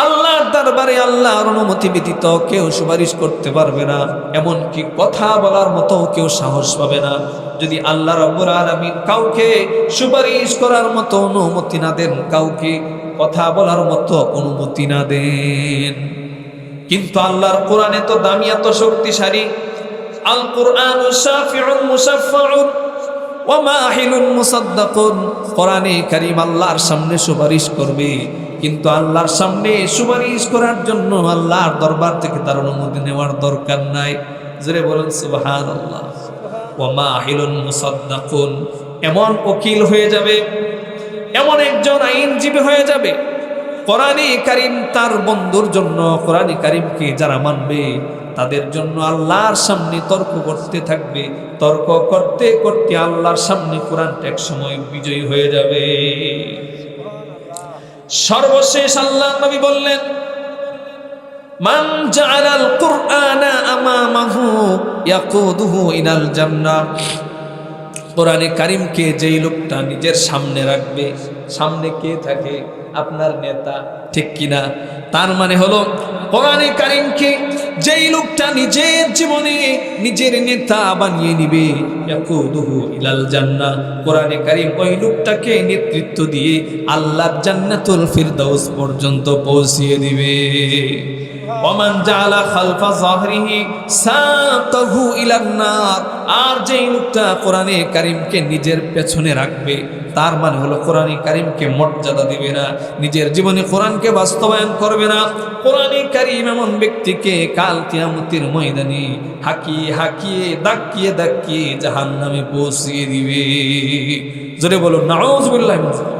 আল্লাহর দরবারে আল্লাহর অনুমতি ব্যতীত কেউ সুপারিশ করতে পারবে না, এমনকি কথা বলার মতো কেউ সাহস পাবে না যদি আল্লাহ রাব্বুল আলামিন কাউকে সুপারিশ করার মতো অনুমতি না দেন, কাউকে কথা বলার মতো অনুমতি না দেন। কিন্তু আল্লাহর কোরআন এত দামি, এত শক্তিশালী। আল কুরআনু শাফিউন মুশাফফাউন ওয়া মাহিলুন মুসাদ্দাকুন। কোরআনে কারীম আল্লাহর সামনে সুপারিশ করবে, কিন্তু আল্লাহর সামনে সুপারিশ করার জন্য আল্লাহর দরবার থেকে তার অনুমতি নেওয়ার দরকার নাই। জোরে বলেন সুবহানাল্লাহ। ওয়া মাহিলুন মুসাদ্দাকুন, এমন ওকিল হয়ে যাবে, এমন একজন আইনজীবী হয়ে যাবে কোরআনে কারীম তার বন্ধুর জন্য। কোরআনে কারীমকে যারা মানবে তাদের জন্য আল্লাহর সামনে তর্ক করতে থাকবে, তর্ক করতে করতে আল্লাহর সামনে কোরআনটা এক সময় বিজয়ী হয়ে যাবে। সর্বশেষ আল্লাহ নবী বললেন মান জাআলাল কুরআনা আমামাহু ইয়াকুদুহু ইলাল জান্নাহ। কোরআনে কারীমকে যেই লোকটা নিজের সামনে রাখবে, সামনে কে থাকে? আপনার নেতা, ঠিক কিনা? তার মানে হলো কোরআনে কারীমকে যেই লোকটা নিজের জীবনে নিজের নেতা বানিয়ে নিবে, ইয়াকুদুহু ইলাল জান্নাহ, কোরআনে কারীম ওই লোকটাকে নেতৃত্ব দিয়ে আল্লাহর জান্নাতুল ফিরদাউস পর্যন্ত পৌঁছিয়ে দিবে। ওমান জাআলা খালফা যাহরিহি সাকাহু ইলান নার, আর যেই লোকটা কোরআনে কারীমকে নিজের পেছনে রাখবে, তার মানে হলো কোরআনে কারীমকে মর্যাদা দিবে না, নিজের জীবনে কোরআনকে বাস্তবায়ন করবে না। কোরআনে কারীম এমন ব্যক্তিকে কাল কিয়ামতের ময়দানে হাকিয়ে হাকিয়ে দাকিয়ে দাকিয়ে জাহান্নামে পৌঁছিয়ে দিবে। জোরে বলুন নাউযুবিল্লাহি মিন যালিক।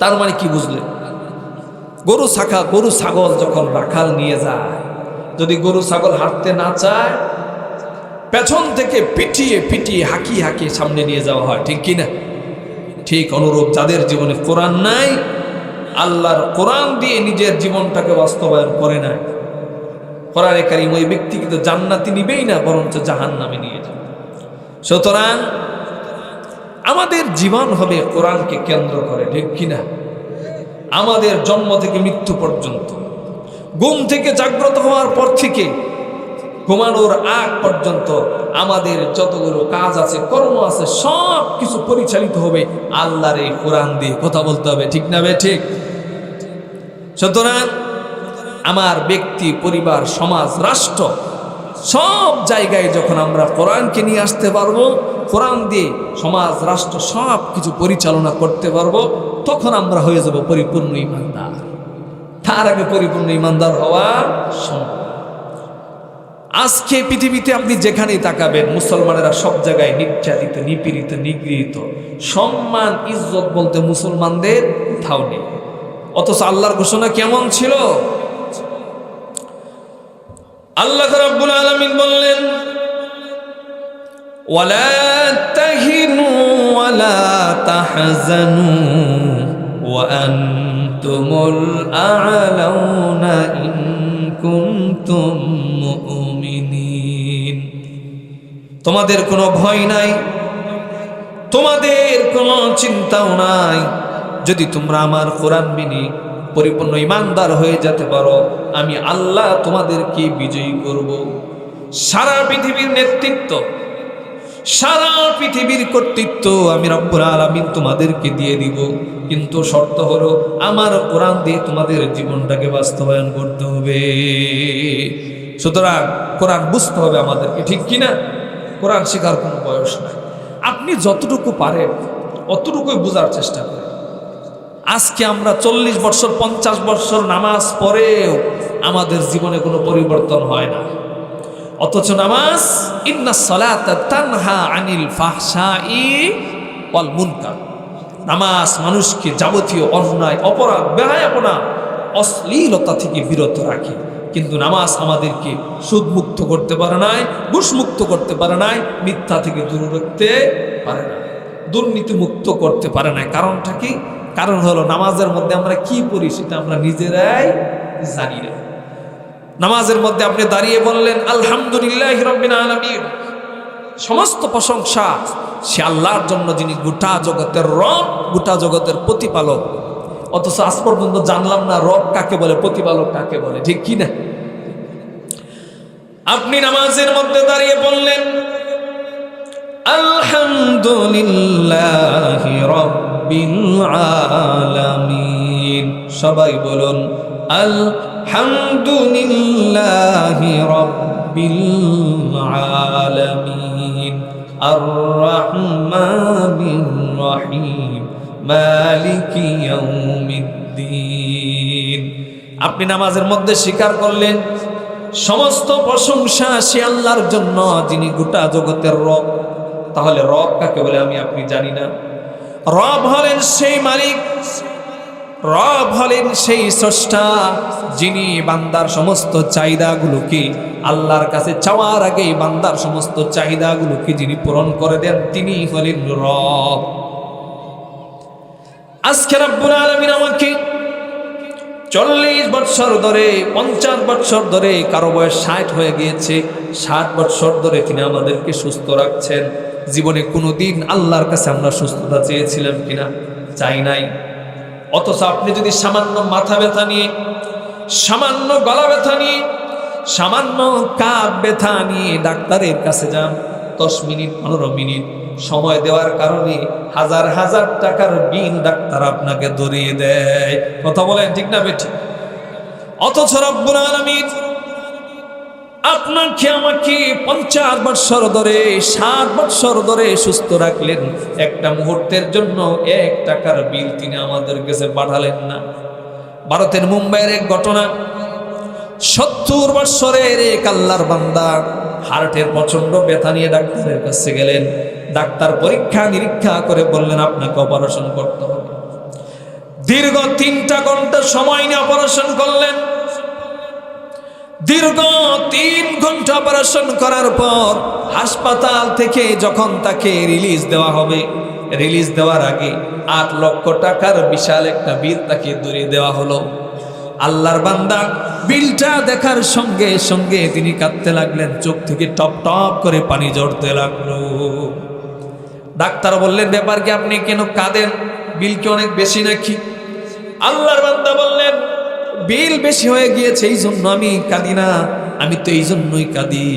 তার মানে কি বুঝলেন? গরু ছাগল যখন রাখাল নিয়ে যায়, যদি গরু ছাগল হাঁটতে না চায়, পেছন থেকে পিটিয়ে পিটিয়ে হাঁকিয়ে হাঁকিয়ে সামনে নিয়ে যাওয়া হয়, ঠিক কিনা? ঠিক অনুরূপ যাদের জীবনে কোরআন নাই, আল্লাহর কোরআন দিয়ে নিজের জীবনটাকে বাস্তবায়ন করে নাই, কোরআনে কারীম ওই ব্যক্তিকে তো জান্নাতে নিবেই না, বরঞ্চ জাহান্নামে নিয়ে যাবে। সুতরাং আমাদের জীবন হবে কোরআনকে কেন্দ্র করে, ঠিক কিনা? আমাদের জন্ম থেকে মৃত্যু পর্যন্ত, ঘুম থেকে জাগ্রত হওয়ার পর থেকে ঘুমানোর আগ পর্যন্ত আমাদের যতগুলো কাজ আছে, কর্ম আছে, সব কিছু পরিচালিত হবে আল্লাহর এই কোরআন দিয়ে। কথা বলতে হবে, ঠিক না বে ঠিক? সুতরাং আমার ব্যক্তি, পরিবার, সমাজ, রাষ্ট্র, সব জায়গায় যখন আমরা কোরআনকে নিয়ে আসতে পারবো, কোরআন দিয়ে সমাজ, রাষ্ট্র সব কিছু পরিচালনা করতে পারবো, তখন আমরা হয়ে যাব পরিপূর্ণ ঈমানদার। তার আগে পরিপূর্ণ ঈমানদার হওয়া সম্ভব। আজকে পৃথিবীতে আপনি যেখানেই তাকাবেন, মুসলমানেরা সব জায়গায় নির্যাতিত, নিপীড়িত, নিগৃহীত। সম্মান ইজ্জত বলতে মুসলমানদের কোথাও নেই। অথচ আল্লাহর ঘোষণা কেমন ছিল? আল্লাহ রাব্বুল আলামিন বললেন ওয়ালা তাহিনু ওয়ালা তাহজানু ওয়া আনতুমুল আ'লাউনা ইন কুনতুম মুমিনিন। তোমাদের কোনো ভয় নাই, তোমাদের কোনো চিন্তাও নাই, যদি তোমরা আমার কোরআন মেনে পরিপূর্ণ ঈমানদার হয়ে যেতে পারো, আমি আল্লাহ তোমাদেরকে বিজয়ী করব। সারা পৃথিবীর নেতৃত্ব, সারা পৃথিবীর কর্তৃত্ব আমি রব্বুল আলামিন তোমাদেরকে দিয়ে দিব, কিন্তু শর্ত হলো আমার কোরআন দিয়ে তোমাদের জীবনটাকে বাস্তবায়ন করতে হবে। সুতরাং কোরআন বুঝতে হবে আমাদেরকে, ঠিক কিনা? কোরআন শেখার কোনো বয়স নাই। আপনি যতটুকু পারেন অতটুকুই বোঝার চেষ্টা করেন। আজকে আমরা 40 বছর 50 বছর নামাজ পড়েও আমাদের জীবনে কোনো পরিবর্তন হয় না, অথচ নামাজ ইন্নাস সালাতা তানহা আনিল ফাহশাই ওয়াল মুনকার, নামাজ মানুষকে যাবতীয় অন্যায়, অপরাধ, বেহায়াপনা, অশ্লীলতা থেকে বিরত রাখে। কিন্তু নামাজ আমাদেরকে সুদমুক্ত করতে পারে নাই, ঘুষমুক্ত করতে পারে নাই, মিথ্যা থেকে দূরে রাখতে পারে না, দুর্নীতি মুক্ত করতে পারে না। কারণটা কি? কারণ হলো নামাজের মধ্যে আমরা কি পড়ি সেটা আমরা নিজেরাই জানি না। নামাজের মধ্যে আপনি দাঁড়িয়ে বললেন আলহামদুলিল্লাহি রাব্বিল আলামিন, সমস্ত প্রশংসা সে আল্লাহর জন্য যিনি গোটা জগতের রব, গোটা জগতের প্রতিপালক। অথচ আজ পর্যন্ত জানলাম না রব কাকে বলে, প্রতিপালক কাকে বলে, ঠিক কি না? আপনি নামাজের মধ্যে দাঁড়িয়ে বললেন আলহামদুলিল্লাহি রাব্বিল আলামিন। সবাই বলুন আলহামদুলিল্লাহি রাব্বিল আলামিন আর রহমানির রহিম মালিকি ইয়াউমিদ্দিন। আপনি নামাজের মধ্যে স্বীকার করলেন সমস্ত প্রশংসা সে আল্লাহর জন্য যিনি গোটা জগতের রব। তাহলে রব কাকে বলে আমি আপনি জানি না। রব হলেন সেই মালিক, রব হলেন সেই স্রষ্টা যিনি বান্দার সমস্ত চাহিদাগুলোকে আল্লাহর কাছে চাওয়ার আগেই বান্দার সমস্ত চাহিদাগুলোকে যিনি পূরণ করে দেন, তিনি হলেন রব। আজকে রব্বুল আলামিন আমাকে 40 বছর ধরে, 50 বছর ধরে, কারো বয়স 60 হয়ে গিয়েছে, 60 বছর ধরে তিনি আমাদেরকে সুস্থ রাখছেন। জীবনে কোনোদিন আল্লাহর কাছে আমরা সুস্থতা চেয়েছিলাম কিনা? চাই নাই। অথচ আপনি যদি সামান্য মাথা ব্যথা নিয়ে, সামান্য গলা ব্যথা নিয়ে, সামান্য কাঁধ ব্যথা নিয়ে ডাক্তারের কাছে যান, 10 মিনিট 15 মিনিট সময় দেওয়ার কারণে হাজার হাজার টাকার বিল ডাক্তার আপনাকে ধরিয়ে দেয়। কথা বলেন ঠিক না বেঠি? অথচ রব্বুল আলামিন আপনাকে আমাকে 50 বছর ধরে, 60 বছর ধরে সুস্থ রাখলেন। একটা মুহূর্তের জন্য 1 টাকার বিল তিনি আমাদের কাছে পাঠালেন না। ভারতের মুম্বাইয়ের এক ঘটনা, 70 বছরের এক আল্লাহর বান্দা হার্টের প্রচন্ড ব্যথা নিয়ে ডাক্তারের কাছে গেলেন। ডাক্তার পরীক্ষা নিরীক্ষা করে বললেন আপনাকে অপারেশন করতে হবে। দীর্ঘ 3টা ঘন্টা সময় নিয়ে অপারেশন করলেন। দীর্ঘ 3 ঘন্টা অপারেশন করার পর হাসপাতাল থেকে যখন তাকে রিলিজ দেওয়া হবে, রিলিজ দেওয়ার আগে 8 লক্ষ টাকার বিশাল একটা বিল তাকে ধরিয়ে দেওয়া হলো। আল্লাহর বান্দা বিলটা দেখার সঙ্গে সঙ্গে তিনি কাঁদতে লাগলেন, চোখ থেকে টপ টপ করে পানি ঝরতে লাগলো। ডাক্তার বললেন ব্যাপার কি, আপনি কেন কাঁদেন? বিল কি অনেক বেশি নাকি? আল্লাহর বান্দা বললেন বিল বেশি হয়ে গিয়েছে এই জন্য আমি কাঁদি না, আমি তো এই জন্যই কাঁদি।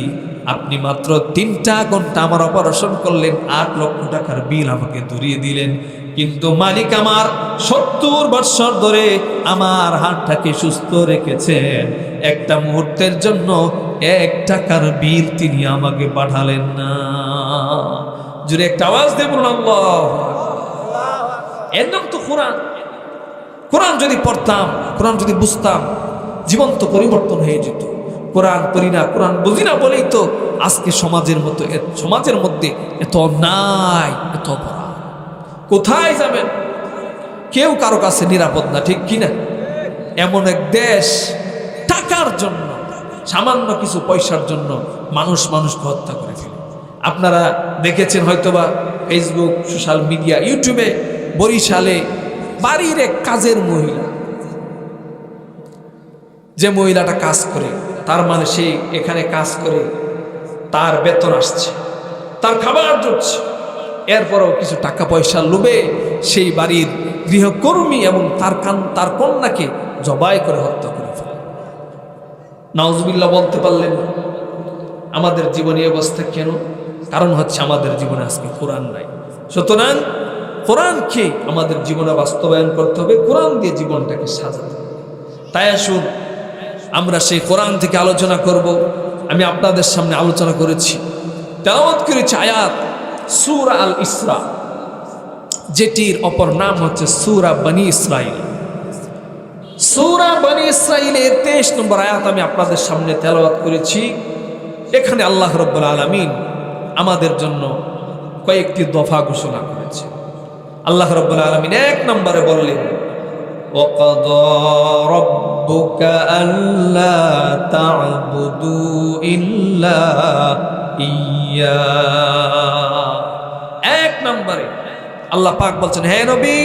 আপনি মাত্র 3টা ঘন্টা আমার অপারেশন করলেন, 8 লক্ষ টাকার বিল আমাকে ধরিয়ে দিলেন, কিন্তু মালিক আমার 70 বছর ধরে আমার হাতটাকে সুস্থ রেখেছেন। একটা মুহূর্তের জন্য 1 টাকার বিল তিনি আমাকে পাঠালেন না। জুড়ে একটা আওয়াজ দিয়ে বলুন আল্লাহ। এর নাম তো কোরআন। কোরআন যদি পড়তাম, কোরআন যদি বুঝতাম, জীবন তো পরিবর্তন হয়ে যেত। কোরআন পড়ি না, কোরআন বুঝি না বলেই তো আজকে সমাজের মধ্যে এত অন্যায়, এত অপরাধ। কোথায় যাবেন? কেউ কারো কাছে নিরাপদ না, ঠিক কিনা? এমন এক দেশ, টাকার জন্য, সামান্য কিছু পয়সার জন্য মানুষকে হত্যা করে ফেলে। আপনারা দেখেছেন হয়তোবা ফেসবুক, সোশ্যাল মিডিয়া, ইউটিউবে, বরিশালে বাড়ির এক কাজের মহিলা, যে মহিলাটা কাজ করে, তার মানে সে এখানে কাজ করে, তার বেতন আসছে, তার খাবার জুটছে, এরপরও কিছু টাকা পয়সা লোভে সেই বাড়ির গৃহকর্মী এবং তার কন্যাকে জবাই করে হত্যা করে ফেলে। নাউজুবিল্লাহ বলতে পারলেন না। আমাদের জীবনে অবস্থা কেন? কারণ হচ্ছে আমাদের জীবনে আজকে কোরআন নাই। সুতরাং কোরআনকে আমাদের জীবনে বাস্তবায়ন করতে হবে, কোরআন দিয়ে জীবনটাকে সাজাতে হবে। তাই আসুন আমরা সেই কোরআন থেকে আলোচনা করব। আমি আপনাদের সামনে আলোচনা করেছি, তেলাওয়াত করেছি আয়াত সূরা আল ইসরা, যেটির অপর নাম হচ্ছে সূরা বনী ইসরাইল। সূরা বনী ইসরাইলের 23 নম্বর আয়াত আমি আপনাদের সামনে তেলাওয়াত করেছি। এখানে আল্লাহ রাব্বুল আলামিন আমাদের জন্য কয়েকটি দফা ঘোষণা করেছে। আল্লাহ রাব্বুল আলামিন 1 নম্বরে বললেন ওয়াকাদা রাব্বুকা আল্লা তা'বুদু ইল্লা ইয়্যা। 1 নম্বরে আল্লাহ পাক বলছেন, হে নবী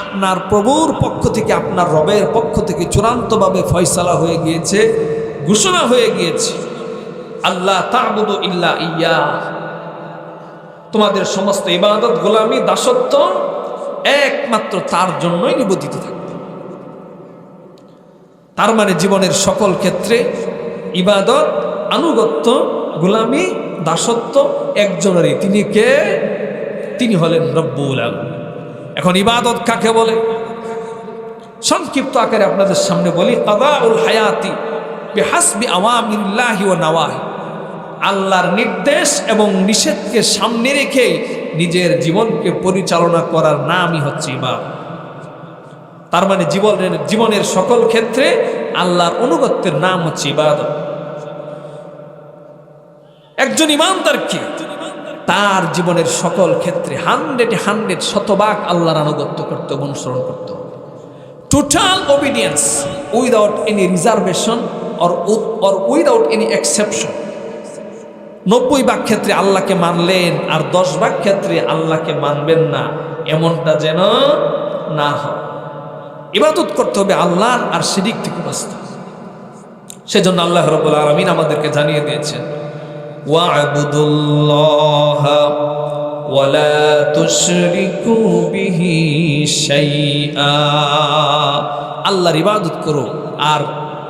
আপনার প্রভুর পক্ষ থেকে, আপনার রবের পক্ষ থেকে চূড়ান্তভাবে ফয়সালা হয়ে গিয়েছে, ঘোষণা হয়ে গিয়েছে, আল্লাহ তা'বুদু ইল্লা ইয়্যা, তোমাদের সমস্ত ইবাদত, গোলামি, দাসত্ব একমাত্র তার জন্যই নিবেদিত থাকবে। তার মানে জীবনের সকল ক্ষেত্রে ইবাদত, আনুগত্য, গোলামি, দাসত্ব একজনেরই। তিনি কে? তিনি হলেন রব্বুল আলামিন। এখন ইবাদত কাকে বলে? সংক্ষিপ্ত আকারে আপনাদের সামনে বলি, কাদাউল হায়াতি বিহাসবি আওয়ামিরিল্লাহি ওয়া নাওয়াহি, আল্লাহর নির্দেশ এবং নিষেধকে সামনে রেখে নিজের পরিচালনা করার নামই হচ্ছে ইবাদত। তার মানে জীবনের সকল ক্ষেত্রে আল্লাহর অনুগত্যের নাম হচ্ছে ইবাদত। একজন ইমানদারকে তার জীবনের সকল ক্ষেত্রে 100 শতভাগ আল্লাহর আনুগত্য করতে, অনুসরণ করতে হবে। Total obedience without any reservation or without any exception। 90 ক্ষেত্রে আল্লাহকে মানলেন আর 10 ক্ষেত্রে আল্লাহকে মানবেন না, এমনটা যেন না হয়। ইবাদত করতে হবে আল্লাহর, আর শিরিক থেকে বাঁচতে। সেজন্য আল্লাহ রাব্বুল আলামিন আমাদেরকে জানিয়ে দিয়েছেন, ওয়া'বুদুল্লাহা ওয়া লা তুশরিকু বিহি শাইআ, আল্লাহর ইবাদত করো, আর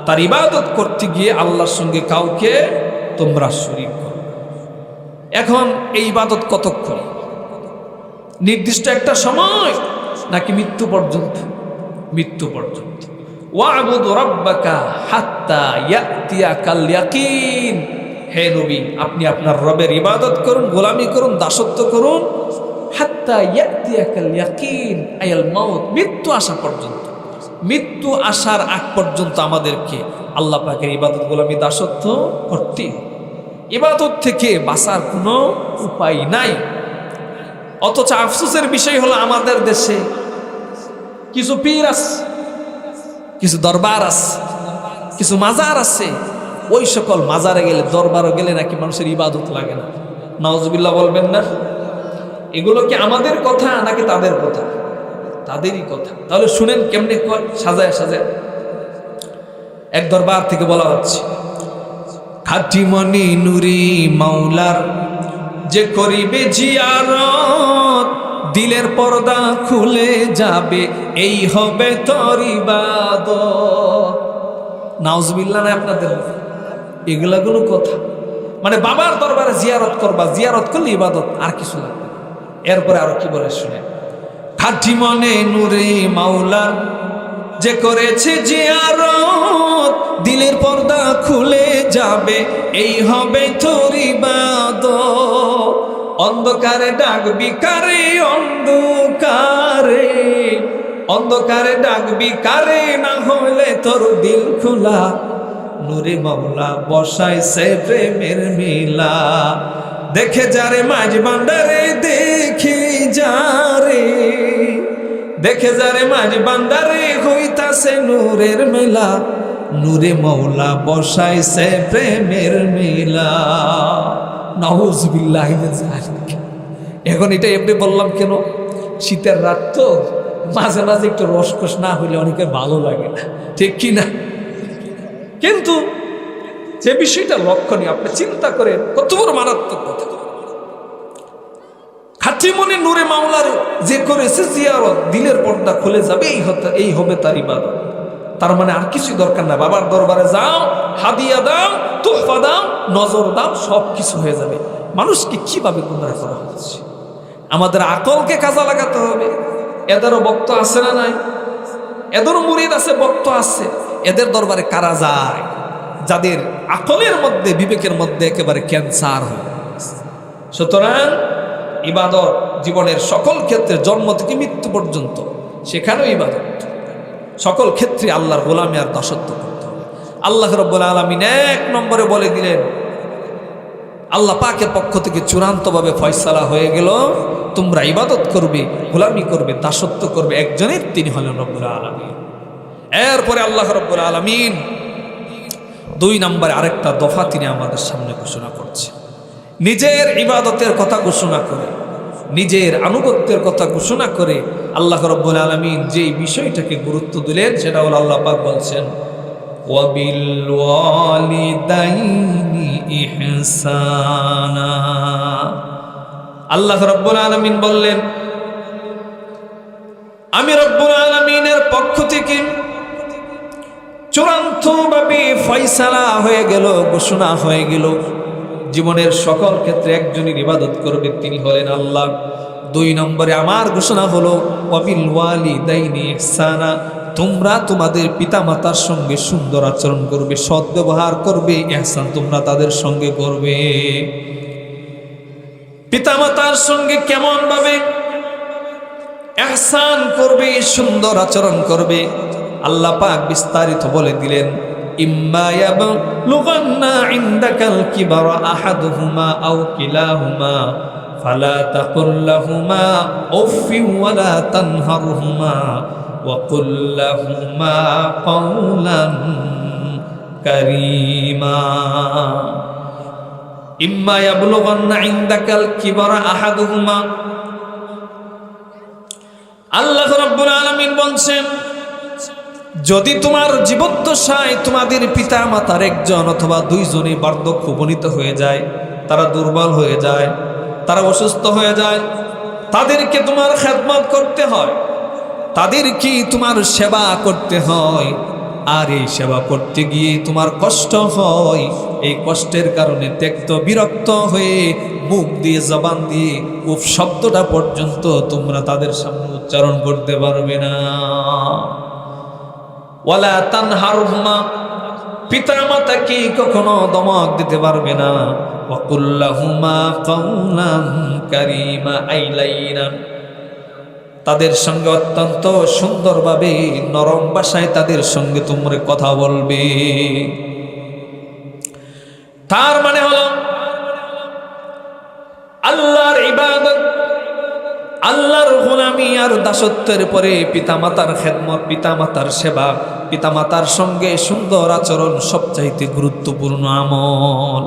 তার ইবাদত করতে গিয়ে আল্লাহর সঙ্গে কাউকে তোমরা শরীক করো। এখন এই ইবাদত কতক্ষণ? নির্দিষ্ট একটা সময় নাকি মৃত্যু পর্যন্ত? মৃত্যু পর্যন্ত। ওয়া'বুদ রাব্বাকা হাত্তা ইয়াতিয়াকাল ইয়াকিন, হে নবী আপনি আপনার রবের ইবাদত করুন, গোলামি করুন, দাসত্ব করুন, হাত্তা ইয়াতিয়াকাল ইয়াকিন আয়াল মাউত, মৃত্যু আসা পর্যন্ত। মৃত্যু আসার আগ পর্যন্ত আমাদেরকে আল্লাহ পাকের ইবাদত, গোলামি, দাসত্ব করতে হবে। ইবাদত থেকে বাঁচার কোনো উপায় নাই। অথচ আফসোসের বিষয় হলো আমাদের দেশে কিছু পীর আছে, কিছু দরবার আছে, কিছু মাজার আছে। ওই সকল মাজারে গেলে, দরবারে গেলে নাকি মানুষের ইবাদত লাগে না। নাউজুবিল্লাহ বলবেন না? এগুলো কি আমাদের কথা নাকি তাদের কথা? তাদেরই কথা। তাহলে শুনেন কেমনে সাজায় সাজায়। এক দরবার থেকে বলা হচ্ছে, খাঁটি মনি নুরি মাওলার যে করিবে জিয়ারত, দিলের পর্দা খুলে যাবে, এই হবে তোর ইবাদত। নাউজুবিল্লাহ না আপনাদের? এগুলা কোনো কথা? মানে বাবার দরবারে জিয়ারত করবা, জিয়ারত করলে ইবাদত, আর কিছু লাগবে। এরপরে আরো কি বলে শুনে, খাঁটি মনে নুরে মাওলার যে করেছে জিয়ারত, দিলের পর্দা খুলে যাবে, এই হবে তোর ইবাদত। অন্ধকারে ডাকবি কারে, অন্ধকারে, অন্ধকারে ডাকবি কারে, না হলে তোর দিল খোলা, নূরে মাওলা বসাইছে প্রেমের মেলা। দেখে যারে মাঝ বান্দারে, দেখে যারে, দেখে যারে মাঝ বান্দারে, হইতাছে নূরের মেলা, নূরে মাওলা বসাইছে প্রেমের মেলা। নাউজুবিল্লাহি মিন যালিক। এখন এটা এমনি বললাম কেন? শীতের রাত তো, মাঝে মাঝে একটু রসকস না হইলে অনেকের ভালো লাগে না, ঠিক কি না? কিন্তু যে বিষয়টা লক্ষণীয়, আপনি চিন্তা করেন কত বড় মারাত্মক কথা। খাঁটি মনে নূরে মাওলার যে করেছে জিয়ারত, দিলের পর্দা খুলে যাবে, এই হবে তার ইবাদত। তার মানে আর কিছুই দরকার না। বাবার দরবারে যাও, হাদিয়া দাও, তোহফা দাও, নজর দাও, সব কিছু হয়ে যাবে। মানুষকে কিভাবে গুমরাহ করা হচ্ছে? আমাদের আকলকে কাজে লাগাতে হবে। এদেরও বক্ত আছে না নাই? এদেরও মুরিদ আছে, বক্ত আছে। এদের দরবারে কারা যায়? যাদের আকলের মধ্যে, বিবেকের মধ্যে একেবারে ক্যান্সার হয়। সুতরাং ইবাদত জীবনের সকল ক্ষেত্রে, জন্ম থেকে মৃত্যু পর্যন্ত, সেখানেও ইবাদত। সকল ক্ষেত্রে আল্লাহর গোলামি আর দাসত্ব করতে হবে। আল্লাহ রাব্বুল আলামিন 1 নম্বরে বলে দিলেন, আল্লাহ পাকের পক্ষ থেকে চূড়ান্তভাবে ফয়সালা হয়ে গেল, তোমরা ইবাদত করবে, গোলামি করবে, দাসত্ব করবে একজনের, তিনি হলেন রব্বুল আলামিন। এরপরে আল্লাহ রাব্বুল আলামিন 2 নম্বরে আরেকটা দফা তিনি আমাদের সামনে ঘোষণা করছে। নিজের ইবাদতের কথা ঘোষণা করে নিজের আনুগত্যের কথা ঘোষণা করে আল্লাহ রাব্বুল আলামিন যেই বিষয়টাকে গুরুত্ব দিলেন সেটা হলো আল্লাহ পাক বলছেন ওয়াবিল ওয়ালিদাইনি ইহসানা। আল্লাহ রাব্বুল আলামিন বললেন আমি রব্বুল আলামিনের পক্ষ থেকে চূড়ান্তভাবে ফয়সালা হয়ে গেল, ঘোষণা হয়ে গেল, জীবনের সকল ক্ষেত্রে একজনের ইবাদত করবে, তিনি হলেন আল্লাহ। 2 নম্বরে আমার ঘোষণা হলো ওয়াবিল ওয়ালিদাইনি ইহসানা, তোমরা তোমাদের পিতামাতার সঙ্গে সুন্দর আচরণ করবে, সৎ ব্যবহার করবে, ইহসান তোমরা তাদের সঙ্গে করবে। পিতামাতার সঙ্গে কেমন ভাবে ইহসান করবে, সুন্দর আচরণ করবে, আল্লাহ পাক বিস্তারিত বলে দিলেন ইম্মা ইয়াবলুগান্না ইনদাকাল কিবারা আহাদুহুমা আও কিলাহুমা ফালা তাকুল লাহুমা উফফিন ওয়ালা তানহারহুমা ওয়া কুল লাহুমা কাওলান কারীমা। ইম্মা ইয়াবলুগান্না ইনদাকাল কিবারা আহাদুহুমা, আল্লাহ রাব্বুল আলামিন বলছেন যদি তোমার জীবদ্দশায় তোমাদের পিতা মাতার একজন অথবা 2 জনই বার্ধক্য উপনীত হয়ে যায়, তারা দুর্বল হয়ে যায়, তারা অসুস্থ হয়ে যায়, তাদেরকে তোমার খেদমত করতে হয়, তাদেরকে তোমার সেবা করতে হয়, আর এই সেবা করতে গিয়ে তোমার কষ্ট হয়, এই কষ্টের কারণে ত্যক্ত বিরক্ত হয়ে মুখ দিয়ে জবান দিয়ে উফ শব্দটা পর্যন্ত তোমরা তাদের সামনে উচ্চারণ করতে পারবে না। ওয়ালা তানহারহুমা, পিতা মাতাকে কখনো দমক দিতে পারবে না। ওয়া কুল লাহুমা কাওলান কারীমা, আইলাইনা, তাদের সঙ্গে অত্যন্ত সুন্দরভাবে নরম ভাষায় তাদের সঙ্গে তোমরা কথা বলবে। তার মানে হলো আল্লাহর ইবাদত, আল্লাহর গোলামি আর দাসত্বের পরে পিতামাতার খেদমত, পিতামাতার সেবা, পিতামাতার সঙ্গে সুন্দর আচরণ সবচাইতে গুরুত্বপূর্ণ আমল।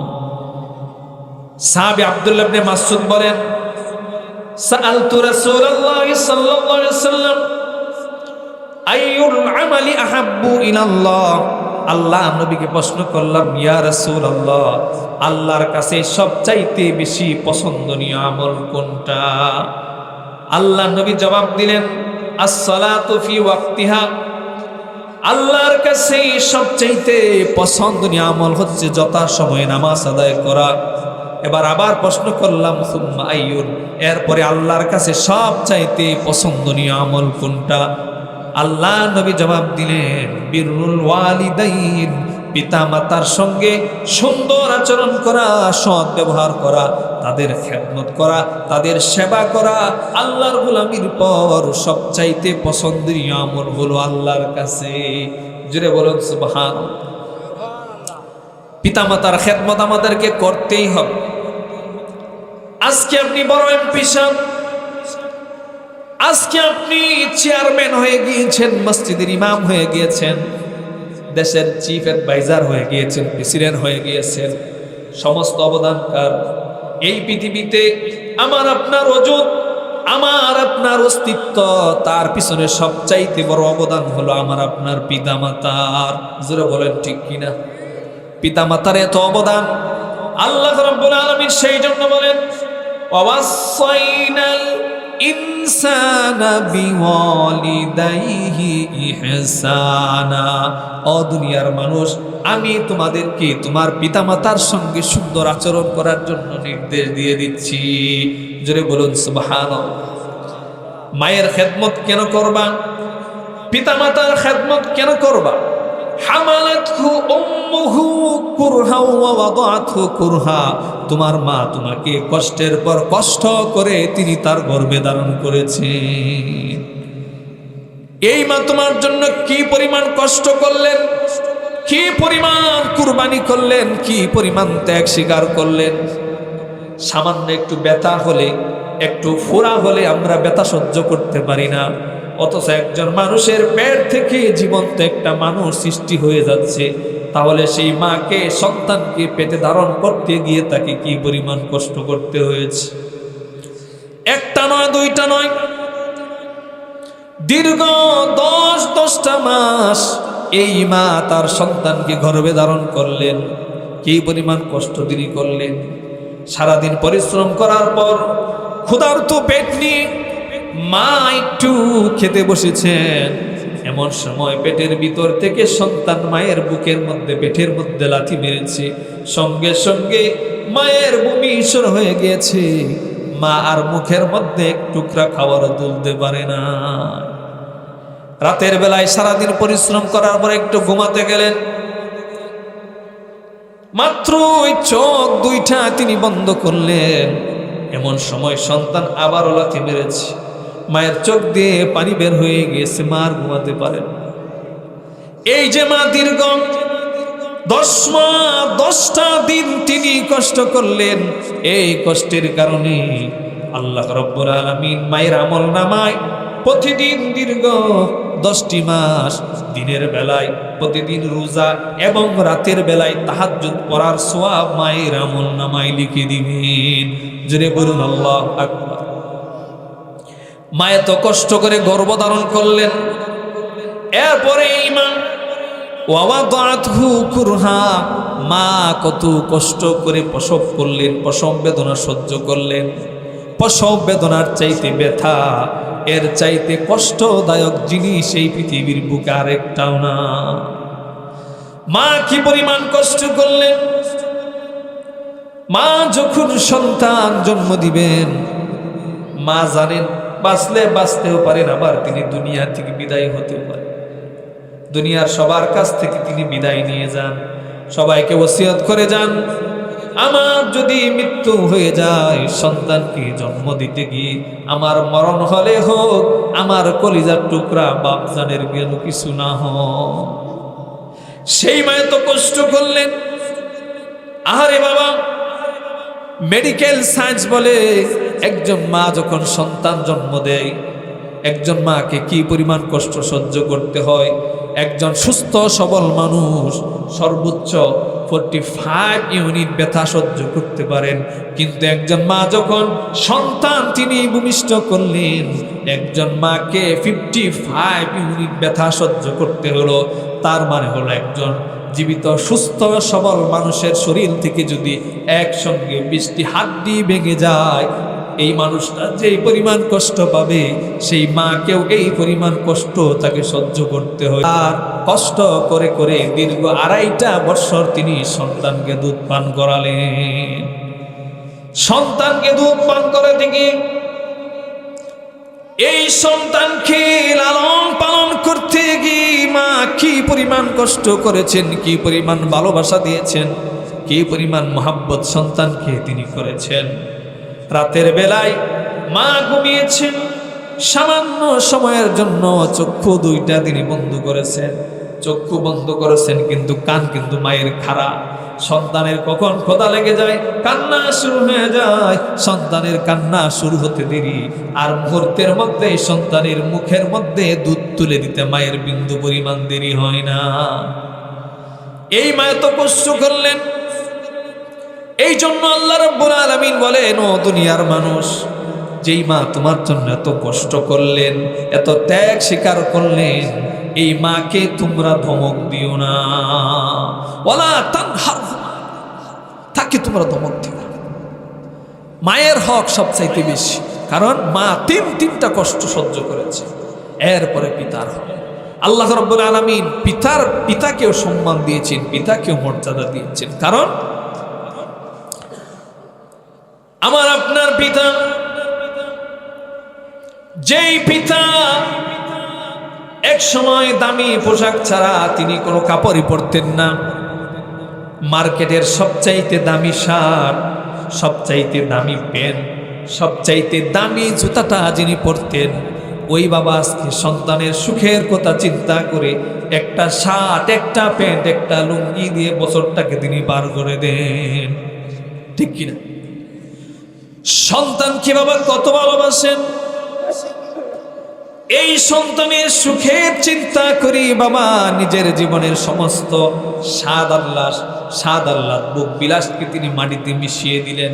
সাহাবী আব্দুল্লাহ ইবনে মাসউদ বলেন সাআলতু রাসূলুল্লাহ সাল্লাল্লাহু আলাইহি ওয়াসাল্লাম আইয়ুল আমালি আহাব্বু ইলাল্লাহ, আল্লাহ নবীকে প্রশ্ন করলাম ইয়া রাসূলুল্লাহ, আল্লাহর কাছে সবচাইতে বেশি পছন্দনীয় আমল কোনটা? আল্লাহ নবী জবাব দিলেন আস-সালাতু ফি ওয়াক্তিহা, আল্লাহর কাছে সবচাইতে পছন্দনীয় আমল হচ্ছে যথাসময়ে নামাজ আদায় করা। এবার আবার প্রশ্ন করলাম সুম্মা আইয়ুন, এরপরে আল্লাহর কাছে সবচাইতে পছন্দনীয় আমল কোনটা? আল্লাহ নবী জবাব দিলেন বিররুল ওয়ালিদাইন, পিতা মাতার সঙ্গে সুন্দর আচরণ করা, সৎ ব্যবহার করা, তাদের খেদমত করা, তাদের সেবা করা আল্লাহর গোলামির পর সবচাইতে পছন্দনীয় আমল হলো আল্লাহর কাছে। জোরে বলুন সুবহানাল্লাহ। পিতা মাতার খেদমত আমাদেরকে করতেই হবে। আজকে আপনি বড় এমপি সাহেব, আজকে আপনি চেয়ারম্যান হয়ে গিয়েছেন, মসজিদের ইমাম হয়ে গিয়েছেন, দেশের চিফ অ্যাডভাইজার হয়ে গিয়েছেন, প্রেসিডেন্ট হয়ে গিয়েছেন, সমস্ত অবদানকার। এই পৃথিবীতে আমার আপনার ওজুদ, আমার আপনার অস্তিত্ব, তার পিছনে সবচাইতে বড় অবদান হলো আমার আপনার পিতামাতার। জোরে বলেন ঠিক কিনা? পিতামাতার এত অবদান আল্লাহ রাব্বুল আলামিন সেই জন্য বলেন ওয়াসাইনাল ইনসানা বিওয়ালিদাইহি ইহসানা, ও দুনিয়ার মানুষ, আমি তোমাদেরকে তোমার পিতামাতার সঙ্গে সুন্দর আচরণ করার জন্য নির্দেশ দিয়ে দিচ্ছি। জোরে বলুন সুবহানাল্লাহ। মায়ের খেদমত কেন করবা? পিতামাতার খেদমত কেন করবা? হামালাতহু উম্মুহু কুরহা ওয়া ওয়াদাআতহু কুরহা, তোমার মা তোমাকে কষ্টের পর কষ্ট করে তিনি তার গর্ভে ধারণ করেছেন। এই মা তোমার জন্য কি পরিমাণ কষ্ট করলেন, কি পরিমাণ কুরবানি করলেন, কি পরিমাণ ত্যাগ স্বীকার করলেন। সামান্য একটু ব্যথা হলে, একটু ফোড়া হলে আমরা ব্যথা সহ্য করতে পারি না, অথচ একজন মানুষের পেট থেকে জীবন্ত একটা মানুষ সৃষ্টি হয়ে যাচ্ছে, তাহলে সেই মাকে, সন্তানকে পেটে ধারণ করতে গিয়ে তাকে কি পরিমাণ কষ্ট করতে হয়েছে। একটা দীর্ঘ 10টা মাস এই মা তার সন্তানকে গর্ভে ধারণ করলেন। কি পরিমাণ কষ্ট তিনি করলেন। সারাদিন পরিশ্রম করার পর ক্ষুধার্ত পেট নিয়ে মা একটু খেতে বসেছেন। এমন সময় পেটের ভিতর থেকে সন্তান মায়ের বুকের মধ্যে, পেটের মধ্যে লাথি মেরেছে। সঙ্গে সঙ্গে মায়ের বমি শুরু হয়ে গিয়েছে। মা আর মুখের মধ্যে এক টুকরা খাবার তুলতে পারে না। রাতের বেলায় সারাদিন পরিশ্রম করার পর একটু ঘুমাতে গেলেন। মাত্র ওই চোখ দুইটা তিনি বন্ধ করলেন, এমন সময় সন্তান আবারও লাথি মেরেছে। মায়ের চোখ দিয়ে পানি বের হয়ে গিয়েছে, মা আর ঘুমাতে পারেন। এই যে মা দীর্ঘ 10টা দিন তিনি কষ্ট করলেন। এই কষ্টের কারণে আল্লাহ রাব্বুল আলামিন মায়ের আমলনামায় প্রতিদিন দীর্ঘ 10টি মাস দিনের বেলায় প্রতিদিন রোজা এবং রাতের বেলায় তাহাজ্জুদ পড়ার সওয়াব মায়ের আমলনামায় লিখে দিবেন। জোরে বলুন আল্লাহু আকবার। মা এত কষ্ট করে গর্ভধারণ করলেন। এরপরে ইমান ওয়াদাতহু কুরহা, মা কত কষ্ট করে প্রসব করলেন, প্রসব বেদনা সহ্য করলেন। প্রসব বেদনার চাইতে ব্যথা, এর চাইতে কষ্টদায়ক জিনিস এই পৃথিবীর বুকে আরেকটাও না। মা কি পরিমাণ কষ্ট করলেন। মা যখন সন্তান জন্ম দিবেন, মা জানেন বাঁচলে বাঁচতেও পারেন, আবার তিনি দুনিয়া থেকে বিদায় হতেও পারেন। দুনিয়ার সবার কাছ থেকে তিনি বিদায় নিয়ে যান, সবাইকে ওসিয়ত করে যান, আমার যদি মৃত্যু হয়ে যায়, সন্তানকে জন্ম দিতে গিয়ে আমার মরণ হলে হোক, আমার কলিজার টুকরা বাপজানের গেল কিছু না হোক। সেই মায়ে তো কষ্ট করলেন। আহারে বাবা, মেডিকেল সায়েন্স বলে একজন মা যখন সন্তান জন্ম দেয়, একজন মাকে কি পরিমাণ কষ্ট সহ্য করতে হয়। একজন সুস্থ সবল মানুষ সর্বোচ্চ 45 ইউনিট ব্যথা সহ্য করতে পারেন, কিন্তু একজন মা যখন সন্তান তিনি ভূমিষ্ঠ করলেন, একজন মাকে 55 ইউনিট ব্যথা সহ্য করতে হলো। তার মানে হলো একজন জীবিত সুস্থ সবল মানুষের শরীর থেকে যদি একসঙ্গে 20টি হাড্ডি ভেঙে যায়, এই মানুষটা যেই পরিমাণ কষ্ট পাবে, সেই মাকেও এই পরিমাণ কষ্ট তাকে সহ্য করতে হয়। আর কষ্ট করে করে দীর্ঘ 2.5 বছর তিনি সন্তানকে দুধ পান করালেন। সন্তানকে দুধ পান করে থেকে এই সন্তানকে লালন পালন করতে গিয়ে মা কি পরিমাণ কষ্ট করেছেন, কি পরিমাণ ভালোবাসা দিয়েছেন, কি পরিমাণ মহাব্বত সন্তানকে তিনি করেছেন। রাতের বেলায় মা ঘুমিয়েছেন, সামান্য সময়ের জন্য চক্ষু দুইটা তিনি বন্ধ করেছেন। চক্ষু বন্ধ করেছেন কিন্তু কান কিন্তু মায়ের খাড়া। সন্তানের কখন ক্ষুধা লেগে যায়, কান্না শুরু হয়ে যায়। সন্তানের কান্না শুরু হতে দেরি, আর মুহূর্তের মধ্যে সন্তানের মুখের মধ্যে দুধ তুলে দিতে মায়ের বিন্দু পরিমাণ দেরি হয় না। এই মায়ে তো কষ্ট করলেন। এই জন্য আল্লাহ রাব্বুল আলামিন বলেন, ও দুনিয়ার মানুষ, যেই মা তোমার জন্য এত কষ্ট করলেন, এত ত্যাগ স্বীকার করলেন, এই মাকে তোমরা ধমক দিও না। ওয়ালা তানহারহুমা, তাকে তোমরা ধমক দিও না। মায়ের হক সবচাইতে বেশি, কারণ মা তিনটা কষ্ট সহ্য করেছে। এরপরে পিতার হক। আল্লাহ রাব্বুল আলামিন পিতাকেও সম্মান দিয়েছেন, পিতাকেও মর্যাদা দিয়েছেন। কারণ আমার আপনার পিতা, যেই পিতা এক সময় দামি পোশাক ছাড়া তিনি কোনো কাপড়ই পরতেন না, মার্কেটের সবচাইতে দামি শার্ট, সবচাইতে দামি প্যান্ট, সবচাইতে দামি জুতাটা যিনি পরতেন, ওই বাবা আজকে সন্তানের সুখের কথা চিন্তা করে একটা শার্ট, একটা প্যান্ট, একটা লুঙ্গি দিয়ে বছরটাকে তিনি পার করে দেন। ঠিক কিনা? সন্তানকে বাবা কত ভালোবাসেন। এই সন্তানের সুখের চিন্তা করি বাবা নিজের জীবনের সমস্ত স্বাদ আল্লাহ বুক বিলাসকে তিনি মাটিতে মিশিয়ে দিলেন।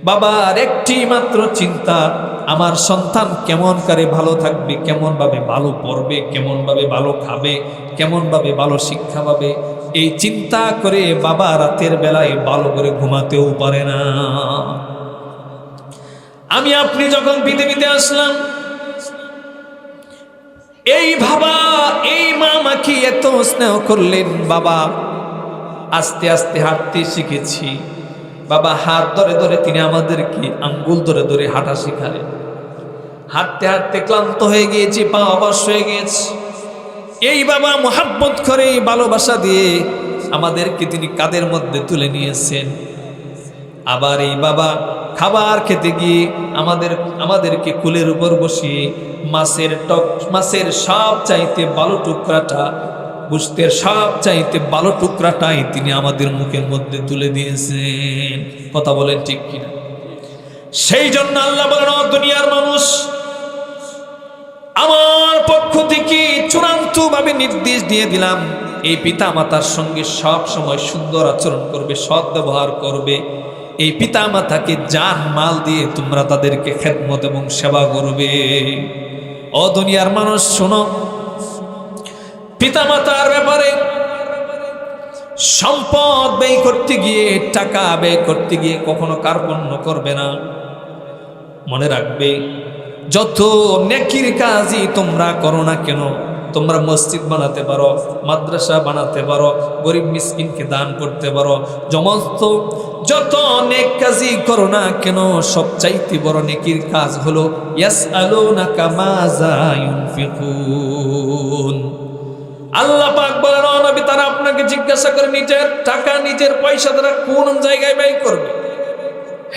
বাবার একটি মাত্র চিন্তা, আমার সন্তান কেমন করে ভালো থাকবে, কেমন ভাবে ভালো পড়বে, কেমন ভাবে ভালো খাবে, কেমন ভাবে ভালো শিক্ষা পাবে, এই চিন্তা করে বাবা রাতের বেলায় ভালো করে ঘুমাতেও পারে না। আমি আপনি যখন পৃথিবীতে আসলাম, এই বাবা এই মা আমাকে এত স্নেহ করলেন। বাবা আস্তে আস্তে হাঁটতে শিখেছি। বাবা হাত ধরে ধরে তিনি আমাদেরকে আঙ্গুল ধরে ধরে হাঁটা শিখালেন। হাঁটতে হাঁটতে ক্লান্ত হয়ে গিয়েছি, পা অবশ হয়ে গিয়েছে। এই বাবা মোহাব্বত করে ভালোবাসা দিয়ে আমাদেরকে তিনি কাঁধের মধ্যে তুলে নিয়েছেন। আবার এই বাবা খাবার খেতে গিয়ে আমাদেরকে কুলের উপর বসিয়ে মাছের সব চাইতে ভালো টুকরাটা, গোশতের সব চাইতে ভালো টুকরাটাই তিনি আমাদের মুখের মধ্যে তুলে দিয়েছেন। কথা বলেন ঠিক কিনা? সেই জন্য আল্লাহ বলেন, দুনিয়ার মানুষ, আমার পক্ষ থেকে চূড়ান্ত ভাবে নির্দেশ দিয়ে দিলাম, এই পিতা মাতার সঙ্গে সব সময় সুন্দর আচরণ করবে, সৎ ব্যবহার করবে। এই পিতা মাতাকে জান মাল দিয়ে তোমরা তাদেরকে খেদমত এবং সেবা করবে। ও দুনিয়ার মানুষ শোনো, পিতা মাতার ব্যাপারে সম্পদ ব্যয় করতে গিয়ে, টাকা ব্যয় করতে গিয়ে কখনো কার্পণ্য করবে না। মনে রাখবে, যত নেকির কাজই তোমরা করো না কেন, তোমরা মসজিদ বানাতে পারো, মাদ্রাসা বানাতে পারো, গরিব মিসকিনকে দান করতে পারো, যত নেক কাজই করো না কেন, সবচাইতে বড় নেকির কাজ হলো ইয়াসআলুনাকা মাযা ইউনফিকুন। আল্লাহ পাক বলেন, ও নবী, তারা আপনাকে জিজ্ঞাসা করে নিজের টাকা, নিজের পয়সা তারা কোন জায়গায় ব্যয় করবে।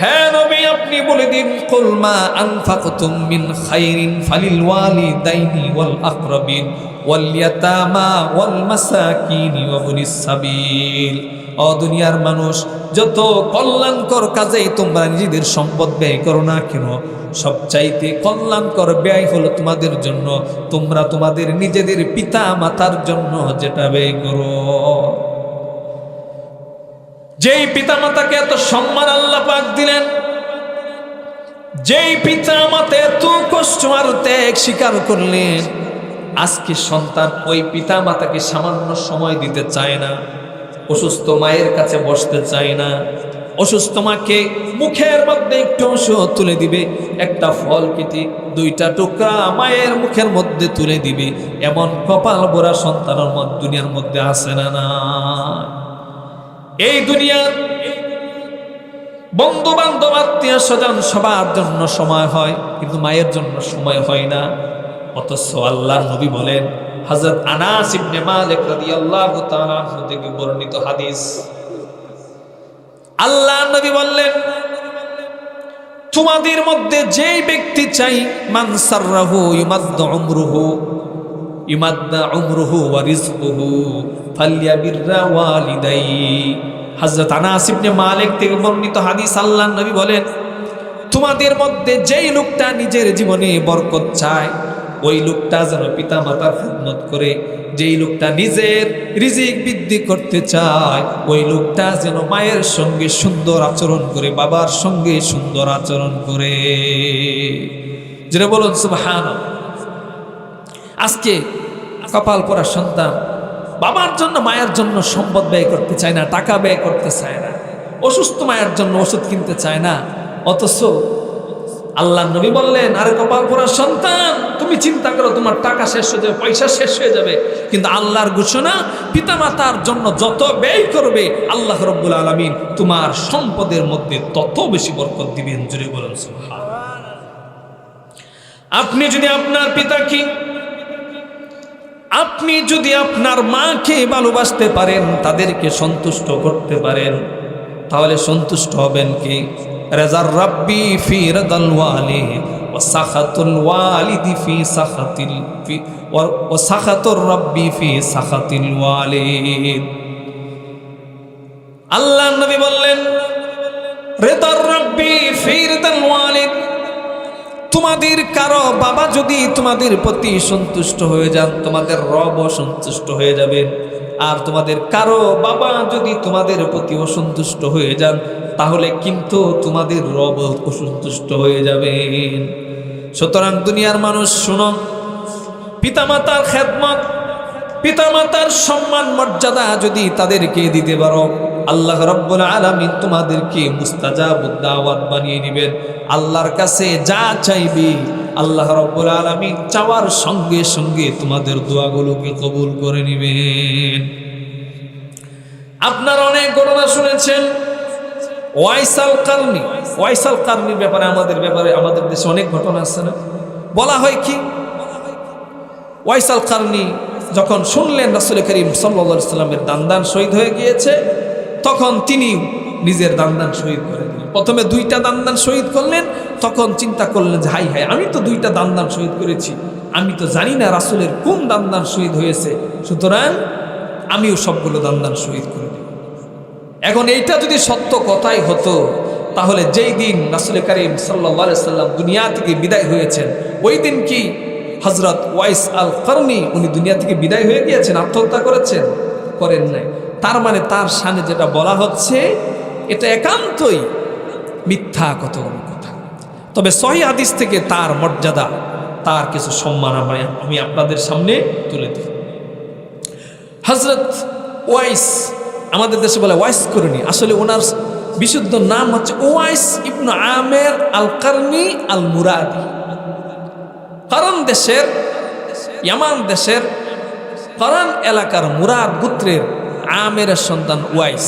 হ্যাঁ নবী, আপনি বলে দিন, কুল মা আনফাকতুম মিন খাইরিন ফালিল ওয়ালিদাইনি ওয়াল আকরাবিন ওয়াল ইয়াতামা ওয়াল মাসাকিন ওয়া ইবনিস সাবিল। ও দুনিয়ার মানুষ, যত কল্যাণকর কাজেই তোমরা নিজেদের সম্পদ ব্যয় করো না কেন, সবচাইতে কল্যাণকর ব্যয় হলো তোমাদের জন্য তোমরা তোমাদের নিজেদের পিতা মাতার জন্য যেটা ব্যয় করো। যেই পিতা মাতাকে এত সম্মান আল্লাহ পাক দিলেন, যেই পিতা মাতা এত কষ্ট আর ত্যাগ স্বীকার করলেন, আজকে সন্তান ওই পিতা মাতাকে সামান্য সময় দিতে চায় না, অসুস্থ মায়ের কাছে বসতে চায় না। অসুস্থ মাকে মুখের মধ্যে একটু অংশ তুলে দিবে, একটা ফল কেটে দুইটা টুকরা মায়ের মুখের মধ্যে তুলে দিবে, এমন কপাল ভরা সন্তানের দুনিয়ার মধ্যে আসে না। না, এই দুনিয়ার বন্ধু বান্ধব আত্মীয় স্বজন সবার জন্য সময় হয়, কিন্তু মায়ের জন্য সময় হয় না। অথচ আল্লাহর নবী বলেন, হযরত আনাস ইবনে মালিক রাদিয়াল্লাহু তাআলা আনহু থেকে বর্ণিত হাদিস, আল্লাহর নবী বললেন, তোমাদের মধ্যে যেই ব্যক্তি চাই, মান সাররাহু ইউমাদ্দা উমরুহু ওয়া রিজকুহু ফালইয়াবিররা ওয়ালিদাই। হযরত আনাস ইবনে মালিক থেকে বর্ণিত হাদিস, আল্লাহর নবী বলেন, তোমাদের মধ্যে যেই লোকটা নিজের জীবনে বরকত চায়, ওই লোকটা যেন পিতা মাতার খেদমত করে। যেই লোকটা নিজের রিজিক বৃদ্ধি করতে চায়, ওই লোকটা যেন মায়ের সঙ্গে সুন্দর আচরণ করে, বাবার সঙ্গে সুন্দর আচরণ করে। যেটা বলুন সুবহানাল্লাহ। আজকে কপাল পরা সন্তান বাবার জন্য মায়ের জন্য সম্পদ ব্যয় করতে চায় না, টাকা ব্যয় করতে চায় না, অসুস্থ মায়ের জন্য ওষুধ কিনতে চায় না। অথচ আল্লাহ নবী বললেন, আরে কপাল পরা সন্তান, তুমি চিন্তা করো তোমার টাকা শেষ হয়ে যাবে, পয়সা শেষ হয়ে যাবে, কিন্তু আল্লাহর ঘোষণা, পিতা মাতার জন্য যত ব্যয় করবে আল্লাহ রাব্বুল আলামিন তোমার সম্পদের মধ্যে তত বেশি বরকত দিবেন। জোরে বলেন সুবহানাল্লাহ। আপনি যদি আপনার পিতাকে, আপনি যদি আপনার মাকে ভালোবাসতে পারেন, তাদেরকে সন্তুষ্ট করতে পারেন, তাহলে সন্তুষ্ট হবেন কি? রাজার রাব্বি ফি রাদাল ওয়ালিদ ওয়া সাখাতুল ওয়ালিদি ফি সাখাতিল ওয়া সাখাতুর রাব্বি ফি সাখাতিল ওয়ালিদ। আল্লাহ নবী বললেন, রিদার রাব্বি ফি রাদাল ওয়ালিদ, তোমাদের কারো বাবা যদি তোমাদের প্রতি সন্তুষ্ট হয়ে যান, তোমাদের রব সন্তুষ্ট হয়ে যাবেন। আর তোমাদের কারো বাবা যদি তোমাদের প্রতি অসন্তুষ্ট হয়ে যান, তাহলে কিন্তু তোমাদের রব অসন্তুষ্ট হয়ে যাবেন। সুতরাং দুনিয়ার মানুষ শুনো, পিতামাতার খেদমত, পিতামাতার সম্মান মর্যাদা যদি তাদেরকে দিতে পারো, আল্লাহ রাব্বুল আলামিন তোমাদেরকে মুস্তাজাবুদ দাওয়াত বানিয়ে নেবেন। আল্লাহর কাছে যা চাইবে আল্লাহ রাব্বুল আলামিন চাওয়ার সঙ্গে সঙ্গে তোমাদের দোয়াগুলোকে কবুল করে নেবেন। আপনারা অনেক ঘটনা শুনেছেন। ওয়াইসাল কারনির ব্যাপারে আমাদের দেশে অনেক ঘটনা আছে না? বলা হয় কি, ওয়াইসাল কারনি যখন শুনলেন রাসূল করিম সাল্লাল্লাহু আলাইহি সাল্লামের দান শহীদ হয়ে গিয়েছে, তখন তিনি নিজের দান শহীদ করে দিলেন। প্রথমে 2টা দান শহীদ করলেন, তখন চিন্তা করলেন যে হাই হাই, আমি তো 2টা দান শহীদ করেছি, আমি তো জানি না রাসূলের কোন দান শহীদ হয়েছে, সুতরাং আমিও সবগুলো দান শহীদ করে দিই। এখন এইটা যদি সত্য কথাই হতো, তাহলে যেই দিন রাসূল করিম সাল্লাল্লাহু আলাইহি সাল্লাম দুনিয়া থেকে বিদায় হয়েছেন, ওই দিন কি হযরত ওয়াইস আল কারনি উনি দুনিয়া থেকে বিদায় হয়ে গিয়েছেন, আত্মহত্যা করেছেন? করেন নাই। তার মানে তার শানে যেটা বলা হচ্ছে এটা একান্তই মিথ্যা কথা। তবে সহিহ হাদিস থেকে তার মর্যাদা, তার কিছু সম্মান আমি আপনাদের সামনে তুলে দিই। হযরত ওয়াইস, আমাদের দেশে বলে ওয়াইস করনি, আসলে ওনার বিশুদ্ধ নাম হচ্ছে ওয়াইস ইবনে আমের আল কারনি আল মুরাদি। কারণ দেশের, ইয়ামান দেশের কারণ এলাকার মুরাদ গোত্রের আমেরের সন্তান ওয়াইস,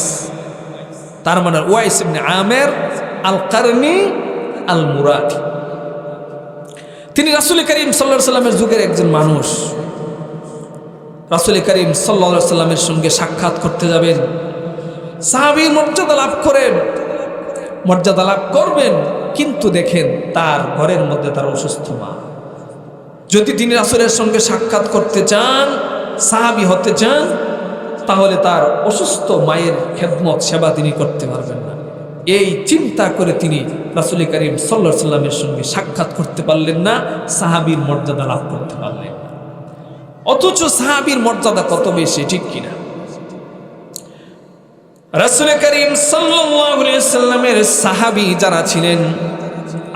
তার মানে ওয়াইস ইবনে আমের আল কারনি আল মুরাদি। তিনি রাসূল করিম সাল্লাল্লাহু আলাইহি সাল্লামের যুগের একজন মানুষ। রাসূল করিম সাল্লাল্লাহু আলাইহি সাল্লামের সঙ্গে সাক্ষাৎ করতে যাবেন, সাহাবীর মর্যাদা লাভ করবেন, কিন্তু দেখেন তার ঘরের মধ্যে তার অসুস্থ মা। যদি তিনি রাসূলের সঙ্গে সাক্ষাৎ করতে চান, সাহাবী হতে চান, তাহলে তার অসুস্থ মায়ের খেদমত সেবা তিনি করতে পারবেন না। এই চিন্তা করে তিনি রাসূল করিম সাল্লাল্লাহু আলাইহি সাল্লামের সঙ্গে সাক্ষাৎ করতে পারলেন না, সাহাবীর মর্যাদা লাভ করতে পারলেন না। অথচ সাহাবীর মর্যাদা কত বেশি, ঠিক কিনা? রাসূল করিম সাল্লাল্লাহু আলাইহি সাল্লামের সাহাবী যারা ছিলেন,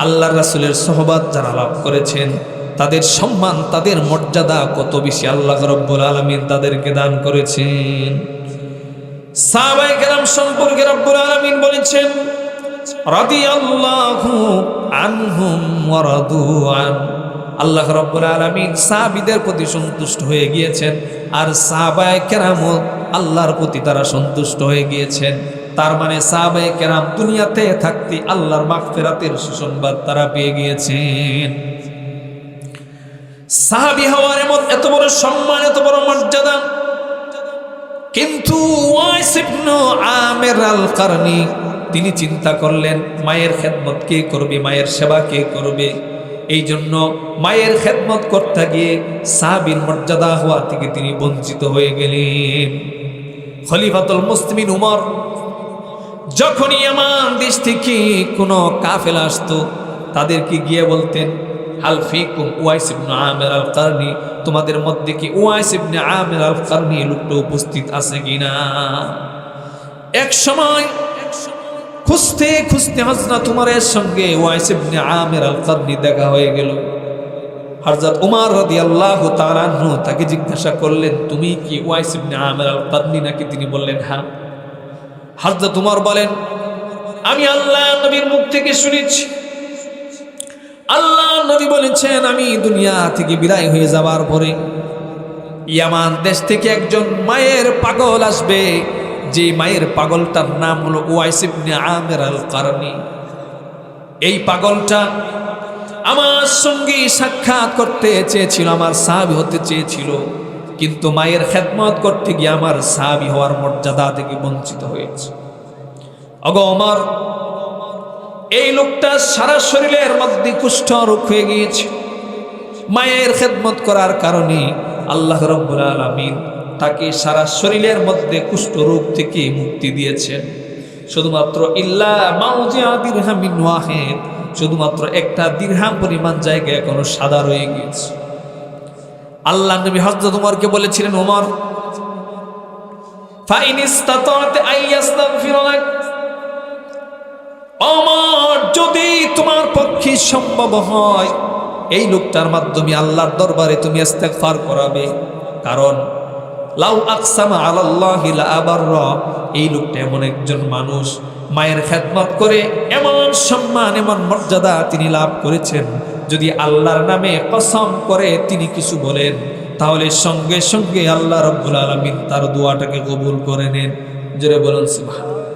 আল্লাহর রাসূলের সোহবত যারা লাভ করেছেন, তাদের সম্মান, তাদের মর্যাদা কত বেশি আল্লাহ রাব্বুল আলামিন তাদেরকে দান করেছেন। সাহাবায়ে কেরাম সম্পর্কে রাব্বুল আলামিন বলেছেন, রাদিয়াল্লাহু আনহুম ওয়া রাদু আন। আল্লাহ রাব্বুল আলামিন সাহাবীদের প্রতি সন্তুষ্ট হয়ে গিয়েছেন, আর সাহাবায়ে কেরাম আল্লাহর প্রতি তারা সন্তুষ্ট হয়ে গিয়েছেন। তার মানে সাহাবায়ে কেরাম দুনিয়াতে থাকতে আল্লাহর মাগফিরাতের সুসংবাদ তারা পেয়ে গিয়েছেন। সাহাবী হওয়ার এত বড় সম্মান, এত বড় মর্যাদা, কিন্তু ওয়াইস ইবনে আমের আল কারনি তিনি চিন্তা করলেন মায়ের খেদমত কে করবে, মায়ের সেবা কে করবে। এই জন্য মায়ের খেদমত করতে গিয়ে সাহাবীর মর্যাদা হওয়া থেকে তিনি বঞ্চিত হয়ে গেলেন। খলিফাতুল মুসলিমিন উমর যখনই ইয়ামান দেশ থেকে কোনো কাফেলা আসতো, তাদেরকে গিয়ে বলতেন, হাল ফিকুম ওয়াইস ইবনে আমের আল কারনি, তোমাদের মধ্যে কি ওয়াইস ইবনে আমের আল কারনি লোকটা উপস্থিত আছে কিনা? এক সময় খুঁজতে খুঁজতে হযরত উমরের সঙ্গে ওয়াইস ইবনে আমের আল কারনি দেখা হয়ে গেল। হযরত উমর রাদিয়াল্লাহু তাআলা আনহু তাকে জিজ্ঞাসা করলেন, তুমি কি ওয়াইস ইবনে আমের আল কারনি নাকি? তিনি বললেন হ্যাঁ। হযরত উমর বলেন, আমি আল্লাহ নবীর মুখ থেকে শুনেছি, আল্লাহ নবী বলেছেন আমি দুনিয়া থেকে বিদায় হয়ে যাবার পরে ইয়ামান দেশ থেকে একজন মায়ের পাগল আসবে, যে মায়ের পাগলটার নাম হলো ওয়াইস ইবনে আমের আল কারনি। এই পাগলটা আমার সঙ্গে সাক্ষাৎ করতে চেয়েছিল, আমার সাহাবী হতে চেয়েছিল, কিন্তু মায়ের খেদমত করতে গিয়ে আমার সাহাবী হওয়ার মর্যাদা থেকে বঞ্চিত হয়েছে। ওগো ওমর, এই লোকটা সারা শরীরের মধ্যে কুষ্ঠ রোগ হয়ে গিয়েছে, মায়ের খেদমত করার কারণে আল্লাহ রাব্বুল আলামিন তাকে সারা শরীরের মধ্যে কুষ্ঠ রোগ থেকে মুক্তি দিয়েছেন। শুধুমাত্র ইল্লা মাউজিআ দিরহামিন ওয়াহিদ, শুধুমাত্র একটা দিরহাম পরিমাণ জায়গা এখনো সাদা রয়ে গিয়েছে। আল্লাহ নবী হযরত উমরকে বলেছিলেন, উমর ফাইন ইসতাতাত আইয়াস্তাগফির লাক, ওমর যদি তোমার পক্ষে সম্ভব হয় এই লোকটার মাধ্যমে আল্লাহর দরবারে তুমি ইস্তেগফার করাবে। কারণ লাউ আকসামা আলাল্লাহি লা আবাররা, এই লোকটা এমন একজন মানুষ মায়ের খেদমত করে এমন সম্মান এমন মর্যাদা তিনি লাভ করেছেন, যদি আল্লাহর নামে কসম করে তিনি কিছু বলেন তাহলে সঙ্গে সঙ্গে আল্লাহ রাব্বুল আলামিন তার দোয়াটাকে কবুল করে নেন। জোরে বলুন সুবহানাল্লাহ।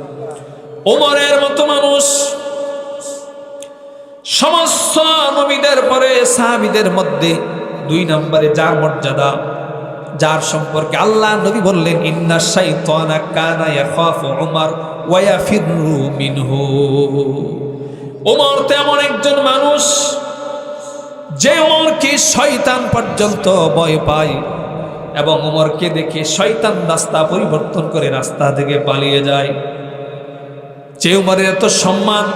ওমরের মতো মানুষ সমস্ত নবীদের পরে সাহাবীদের মধ্যে 2 নম্বরে যার মর্যাদা, যার সম্পর্কে আল্লাহ নবী বললেন ইন্না শাইতানা কানা ইয়াখাফু উমর ওয়া ইয়াফিরু মিনহু। ওমর তেমন একজন মানুষ যে ওমরকে শয়তান পর্যন্ত ভয় পায় এবং ওমরকে দেখে শয়তান রাস্তা পরিবর্তন করে রাস্তা থেকে পালিয়ে যায়। যে ওমরের এত সম্মান,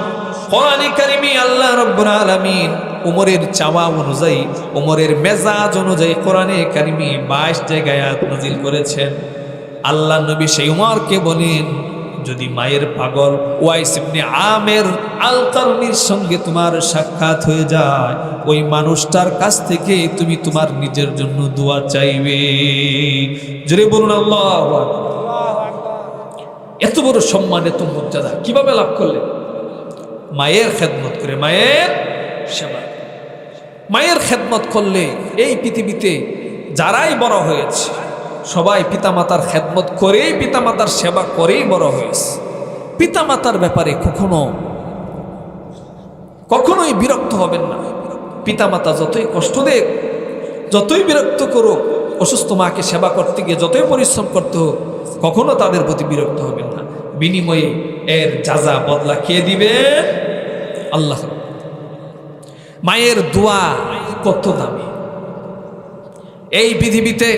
কোরআনে কারিমে আল্লাহ রাব্বুল আলামিন ওমরের চাওয়া অনুযায়ী, ওমরের মেজাজ অনুযায়ী কোরআনে কারিমে 22 জায়গায় আয়াত নাযিল করেছেন। আল্লাহ নবী সেই ওমরকে বলেন, যদি মায়ের পাগল ওয়াইস ইবনে আমের আল কারনির সঙ্গে তোমার সাক্ষাৎ হয়ে যায়, ওই মানুষটার কাছ থেকে তুমি তোমার নিজের জন্য দোয়া চাইবে। জোরে বলুন আল্লাহু আকবার। এত বড় সম্মান, এত মর্যাদা কিভাবে লাভ করলেন? মায়ের খেদমত করে, মায়ের সেবা। মায়ের খেদমত করলে এই পৃথিবীতে যারাই বড় হয়েছে সবাই পিতামাতার খেদমত করেই, পিতামাতার সেবা করেই বড় হয়েছে। পিতামাতার ব্যাপারে কখনোই বিরক্ত হবেন না। পিতামাতা যতই কষ্ট দেখ, যতই বিরক্ত করুক, অসুস্থ মাকে সেবা করতে গিয়ে যতই পরিশ্রম করতে হোক, কখনো তাদের প্রতি বিরক্ত হবেন না। বিনিময়ে এর যাজা বদলা কে দিবেন? আল্লাহ। মায়ের দোয়া কত দামি। এই পৃথিবীতে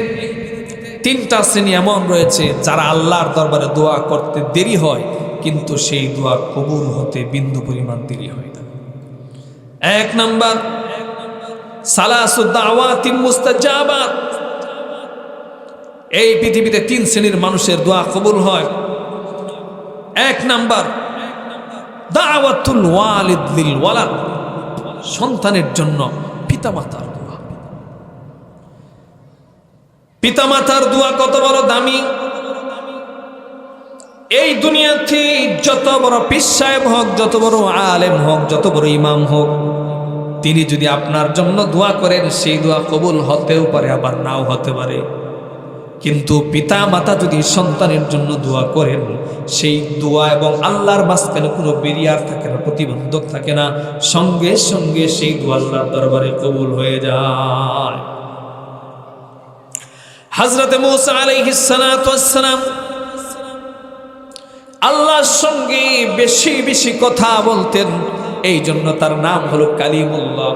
3টা শ্রেণী এমন রয়েছে যারা আল্লাহর দরবারে দোয়া করতে দেরি হয়, কিন্তু সেই দোয়া কবুল হতে বিন্দু পরিমাণ দেরি হয় না। 1 নাম্বার, সালাসু দাওয়াতিন মুস্তাজাবাত। এই পৃথিবীতে 3 শ্রেণীর মানুষের দোয়া কবুল হয়। 1 নাম্বার, দাওয়াতুল ওয়ালিদ লিল ওয়ালাদ, সন্তানের জন্য পিতামাতার দোয়া। পিতামাতার দোয়া কত বড় দামি। এই দুনিয়াতে যত বড় পীর সাহেব হোক, যত বড় আলেম হোক, যত বড় ইমাম হোক, তিনি যদি আপনার জন্য দোয়া করেন, সেই দোয়া কবুল হতেও পারে, আবার নাও হতে পারে। কিন্তু পিতা মাতা যদি সন্তানের জন্য দোয়া করেন, সেই দোয়া এবং আল্লাহর মাঝখানে কোনো ব্যারিয়ার থাকে না, প্রতিবন্ধক থাকে না, সঙ্গে সঙ্গে সেই দোয়া আল্লাহর দরবারে কবুল হয়ে যায়। হযরত মূসা আলাইহিস সালাতু ওয়াস সালাম আল্লাহর সঙ্গে বেশি বেশি কথা বলতেন, এই জন্য তার নাম হলো কালিমুল্লাহ।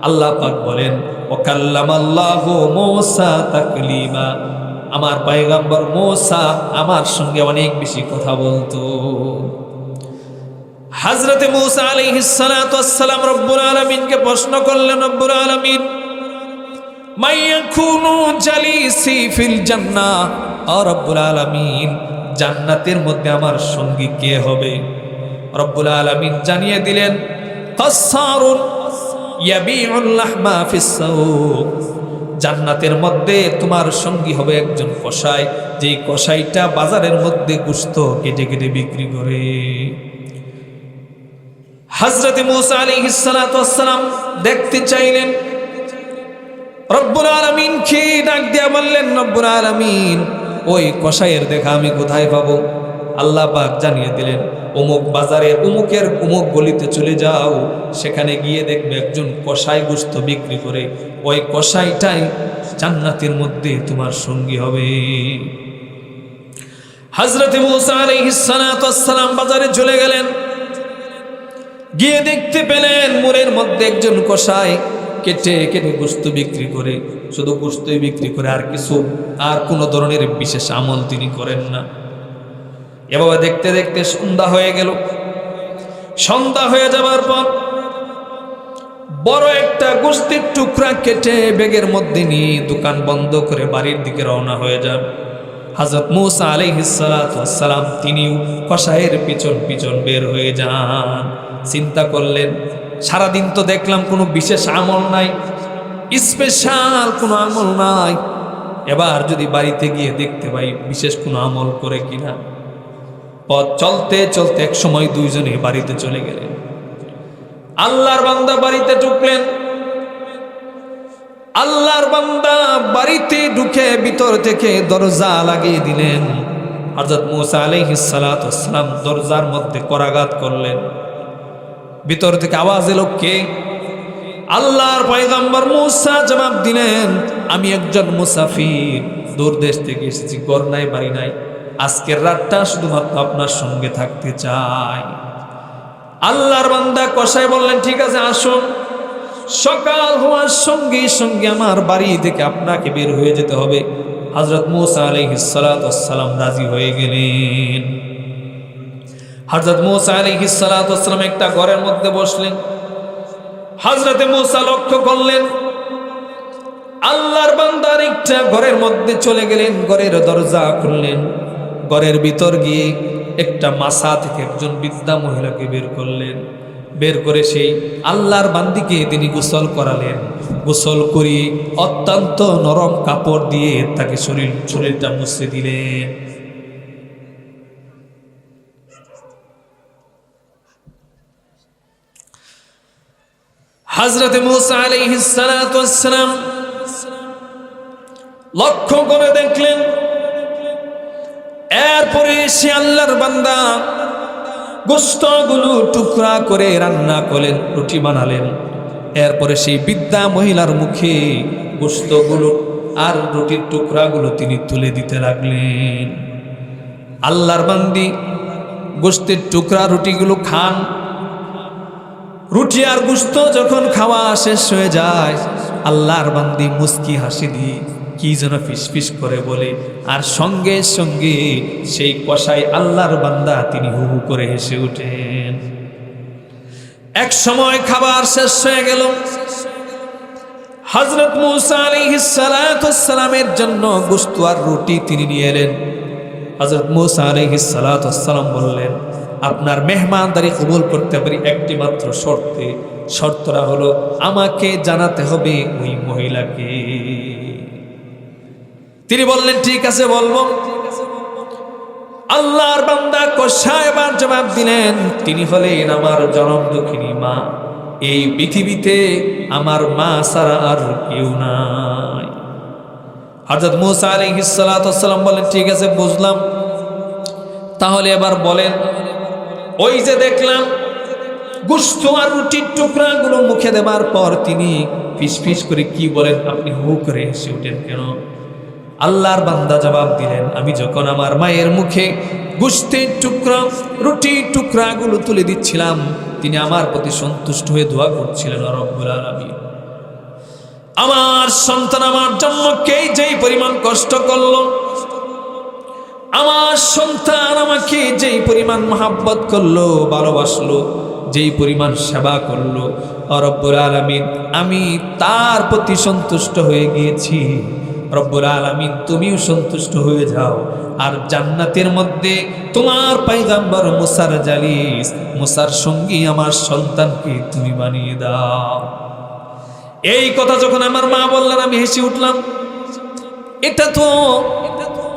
আল্লাহ পাক বলেন, ওয়াকাল্লামাল্লাহু মূসা তাকলিমা, আমার পয়গম্বর মূসা আমার সঙ্গে অনেক বেশি কথা বলতো। হযরত মূসা আলাইহিস সালাতু ওয়াস সালাম রব্বুল আলামিনকে প্রশ্ন করলেন, রব্বুল আলামিন মাইয়াকুনু জালিসি ফিল জান্নাহ, ও রব্বুল আলামিন জান্নাতের মধ্যে আমার সঙ্গী কে হবে? রব্বুল আলামিন জানিয়ে দিলেন, কাসসারুন ইয়াবিউল লাহমা ফিস সাউক, জান্নাতের মধ্যে তোমার সঙ্গী হবে একজন কসাই, যেই কসাইটা বাজারের মধ্যে গোশত কেটে কেটে বিক্রি করে। হযরত মূসা আলাইহিস সালাতু ওয়াস সালাম দেখতে চাইলেন, রব্বুল আলামিন কে ডাক দিয়া বললেন, রব্বুল আলামিন ওই কসাইয়ের দেখা আমি কোথায় পাবো? আল্লাহ পাক জানিয়ে দিলেন, অমুক বাজারে অমুকের অমুক গলিতে চলে যাও, সেখানে গিয়ে দেখবে একজন কসাই গোশত বিক্রি করে, ওই কসাইটাই জান্নাতের মধ্যে তোমার সঙ্গী হবে। হযরত মূসা আলাইহিস সালাতু ওয়াস সালাম বাজারে চলে গেলেন, গিয়ে দেখতে পেলেন মোড়ের মধ্যে একজন কসাই কেটে কেটে গোশত বিক্রি করে, শুধু গোশতই বিক্রি করে, আর কোনো ধরনের বিশেষ আমল তিনি করেন না। এভাবে দেখতে দেখতে সন্ধ্যা হয়ে গেল। সন্ধ্যা হয়ে যাবার পর বড় একটা গোশতের টুকরা কেটে ব্যাগের মধ্যে নিয়ে দোকান বন্ধ করে বাড়ির দিকে রওনা হয়ে যান। হযরত মূসা আলাইহিস সালাতু ওয়াস সালাম তিনিও কসাইয়ের পিছন পিছন বের হয়ে যান। চিন্তা করলেন, সারাদিন তো দেখলাম কোনো বিশেষ আমল নাই, স্পেশাল কোনো আমল নাই, এবার যদি বাড়িতে গিয়ে দেখতে পাই বিশেষ কোনো আমল করে কিনা। পথ চলতে চলতে এক সময় দুইজনে বাড়িতে চলে গেলেন। আল্লাহর বান্দা বাড়িতে ঢুকলেন। আল্লাহর বান্দা বাড়িতে ঢুকে ভিতর থেকে দরজা লাগিয়ে দিলেন। হযরত মূসা আলাইহিস সালাতু ওয়াস সালাম দরজার মধ্যে করাঘাত করলেন। ভিতর থেকে আওয়াজ এলো, কে? আল্লাহর পয়গম্বর মূসা জবাব দিলেন, আমি একজন মুসাফির, দূর দেশ থেকে এসেছি, ঘর নাই বাড়ি নাই, আজকের রাতটা শুধুমাত্র আপনার সঙ্গে থাকতে চাই। আল্লাহর বান্দা কসাই বললেন, ঠিক আছে আসুন। সকাল হওয়ার সঙ্গে সঙ্গে আমার বাড়ি থেকে আপনাকে বের হয়ে যেতে হবে। হযরত মূসা আলাইহিস সালাতু ওয়াস সালাম রাজি হয়ে গেলেন। হযরত মূসা আলাইহিস সালাতু ওয়াস সালাম একটা ঘরের মধ্যে বসলেন। হযরতে মূসা লক্ষ্য করলেন আল্লাহর বান্দার একটা ঘরের মধ্যে চলে গেলেন, ঘরের দরজা খুললেন, ঘরের ভিতর গিয়ে একটা মাসা থেকে একজন বৃদ্ধা মহিলাকে বের করলেন। বের করে সেই আল্লাহর বান্দিকে তিনি গোসল করালেন। গোসল করিয়ে অত্যন্ত নরম কাপড় দিয়ে তাকে শরীরটা মুছে দিলেন। হযরত মূসা আলাইহিস সালাতু ওয়াস সালাম লক্ষ্য করে দেখলেন, এরপরে সে আল্লাহর বান্দা গোশতগুলো টুকরা করে রান্না করলেন, রুটি বানালেন। এরপরে সেই বৃদ্ধা মহিলার মুখে গোশতগুলো আর রুটির টুকরাগুলো তিনি তুলে দিতে লাগলেন। আল্লাহর বান্দি গোশতের টুকরা রুটিগুলো খান। রুটি আর গোশত যখন খাওয়া শেষ হয়ে যায়, আল্লাহর বান্দি মুস্কি হাসি দিয়ে কি যেন ফিসফিস করে বলে, আর সঙ্গে সঙ্গে সেই কসাই আল্লাহর বান্দা তিনি হু হু করে হেসে ওঠেন। এক সময় খাবার শেষ হয়ে গেল। হযরত মূসা আলাইহিস সালাতু ওয়াস সালামের জন্য গোশত আর রুটি তিনি নিয়ে এলেন। হযরত মূসা আলাইহিস সালাতু ওয়াস সালাম বললেন, আপনার মেহমানদারি কবুল করতে পারি একটি মাত্র শর্তে। শর্তটা হলো আমাকে জানাতে হবে ওই মহিলাকে। তিনি বললেন, ঠিক আছে বলবো। আল্লাহর বান্দা কসাই এবার জবাব দিলেন, তিনি হলেন আমার জনম দুঃখিনী মা। এই পৃথিবীতে আমার মা ছাড়া আর কেউ নাই। হযরত মূসা আলাইহিস সালাতু ওয়াস সালাম বলেন, ঠিক আছে বুঝলাম, তাহলে এবার বলেন, ওই যে দেখলাম গোশত আর রুটির টুকরাগুলো মুখে দেবার পর তিনি ফিসফিস করে কি বলেন, আপনি হু করে হেসে ওঠেন কেন? আল্লাহর বান্দা জবাব দিলেন, আমি যখন আমার মায়ের মুখে গোশতের টুকরা রুটির টুকরাগুলো তুলে দিচ্ছিলাম, তিনি আমার প্রতি সন্তুষ্ট হয়ে দোয়া করছিলেন, রব্বুল আলামিন আমার সন্তান আমার জন্য কে যেই পরিমাণ কষ্ট করলো, আমার সন্তান আমাকে যেই পরিমাণ মহাব্বত করলো, ভালোবাসলো, যেই পরিমাণ সেবা করলো, রব্বুল আলামিন আমি তার প্রতি সন্তুষ্ট হয়ে গিয়েছি। রব্বুল আলামিন তুমিও সন্তুষ্ট হয়ে যাও, আর জান্নাতের মধ্যে তোমার পয়গম্বর মুসার জালিস, মুসার সঙ্গী আমার সন্তানকে তুমি বানিয়ে দাও। এই কথা যখন আমার মা বললেন, আমি হেসে উঠলাম। এটা তো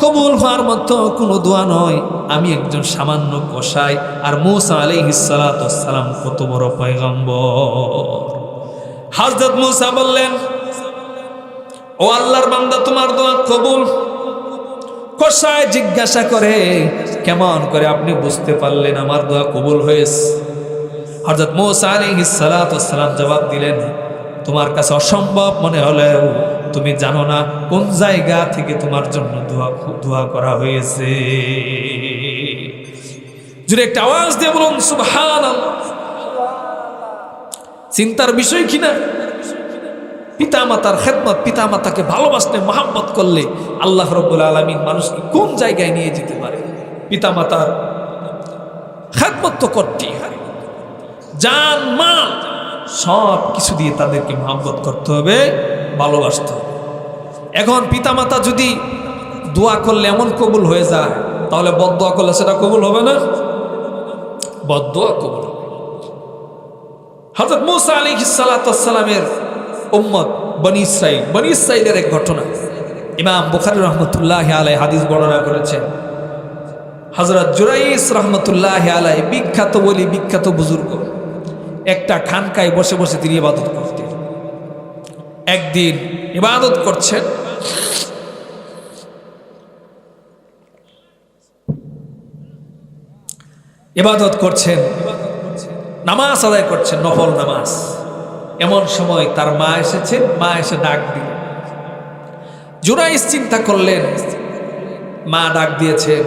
কবুল হওয়ার মতো কোনো দোয়া নয়। আমি একজন সামান্য কসাই, আর মূসা আলাইহিস সালাতু ওয়াস সালাম কত বড় পয়গম্বর। হযরত মূসা বললেন, ও আল্লাহর বান্দা তোমার দোয়া কবুল। কসাই জিজ্ঞাসা করে, কেমন করে আপনি বুঝতে পারলেন আমার দোয়া কবুল হয়েছে? হযরত মূসা আলাইহিস সালাতু ওয়াস সালাম জবাব দিলেন, তোমার কাছে অসম্ভব মনে হলেও তুমি জানো না কোন জায়গা থেকে তোমার জন্য দোয়া করা হয়েছে। জুড়ে একটা আওয়াজ দিয়ে বলুন সুবহানাল্লাহ। চিন্তার বিষয় কিনা? পিতামাতার খেদমত, পিতামাতাকে ভালোবাসলে, মহাব্বত করলে আল্লাহ রাব্বুল আলামিন মানুষকে কোন জায়গায় নিয়ে যেতে পারে। পিতামাতার খেদমত তো করতেই হয়, জান মাল সব কিছু দিয়ে তাদেরকে মহাব্বত করতে হবে, ভালোবাসতে হবে। এখন পিতামাতা যদি দোয়া করলে এমন কবুল হয়ে যায়, তাহলে বদদোয়া করলে সেটা কবুল হবে না? বদদোয়া কবুল হবে। হযরত মূসা আলাইহিস সালাতু ওয়াস সালামের উম্মত বনি ইসরাইলের এক ঘটনা ইমাম বুখারী রাহমাতুল্লাহি আলাইহি হাদিস বর্ণনা করেছেন। হযরত জুরাইস রাহমাতুল্লাহি আলাইহি বিখ্যাত বলি, বিখ্যাত বুজুর্গ, একটা খানকায় বসে বসে তিনি ইবাদত করতেন। একদিন ইবাদত করছেন, নামাজ আদায় করছেন, নফল নামাজ। এমন সময় তার মা এসেছেন, মা এসে ডাক দিলেন। জুরাইস চিন্তা করলেন, মা ডাক দিয়েছেন,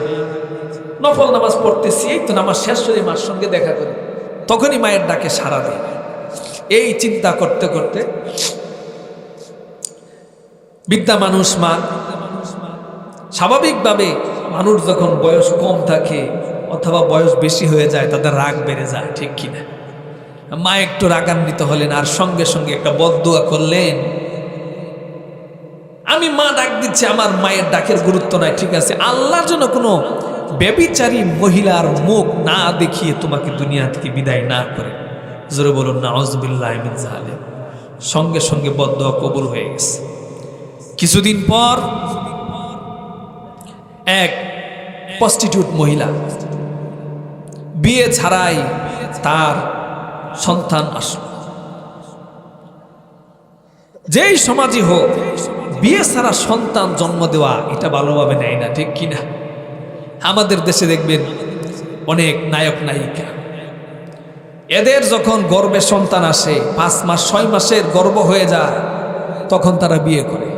নফল নামাজ পড়তেছি, এই তো নামাজ শেষ হয়ে মার সঙ্গে দেখা করি, তখনই মায়ের ডাকে সাড়া দেয়। এই চিন্তা করতে করতে বিদ্যা মানুষ মা, স্বাভাবিকভাবে মানুষ যখন বয়স কম থাকে অথবা বয়স বেশি হয়ে যায় তাদের রাগ বেড়ে যায়, ঠিক কিনা? মা একটু রাগান্বিত হলেন আর সঙ্গে সঙ্গে একটা বদদুয়া করলেন, আমি মা ডাক দিচ্ছি, আমার মায়ের ডাকের গুরুত্ব নাই, ঠিক আছে, আল্লাহর জন্য কোনো ব্যভিচারী মহিলার মুখ না দেখিয়ে তোমাকে দুনিয়া থেকে বিদায় না করে। জোরে বলুন নাউযুবিল্লাহি মিন যালিক। সঙ্গে সঙ্গে বদদুয়া কবুল হয়ে গেছে। কিছুদিন পর এক প্রস্টিটিউট মহিলা, বিয়ে ছাড়াই তার সন্তান আসলো। যেই সমাজই হোক, বিয়ে ছাড়া সন্তান জন্ম দেওয়া এটা ভালোভাবে নেয় না, ঠিক কিনা? আমাদের দেশে দেখবেন অনেক নায়ক নায়িকা, এদের যখন গর্ভে সন্তান আসে, 5 মাস 6 মাসের গর্ভ হয়ে যায়, তখন তারা বিয়ে করে।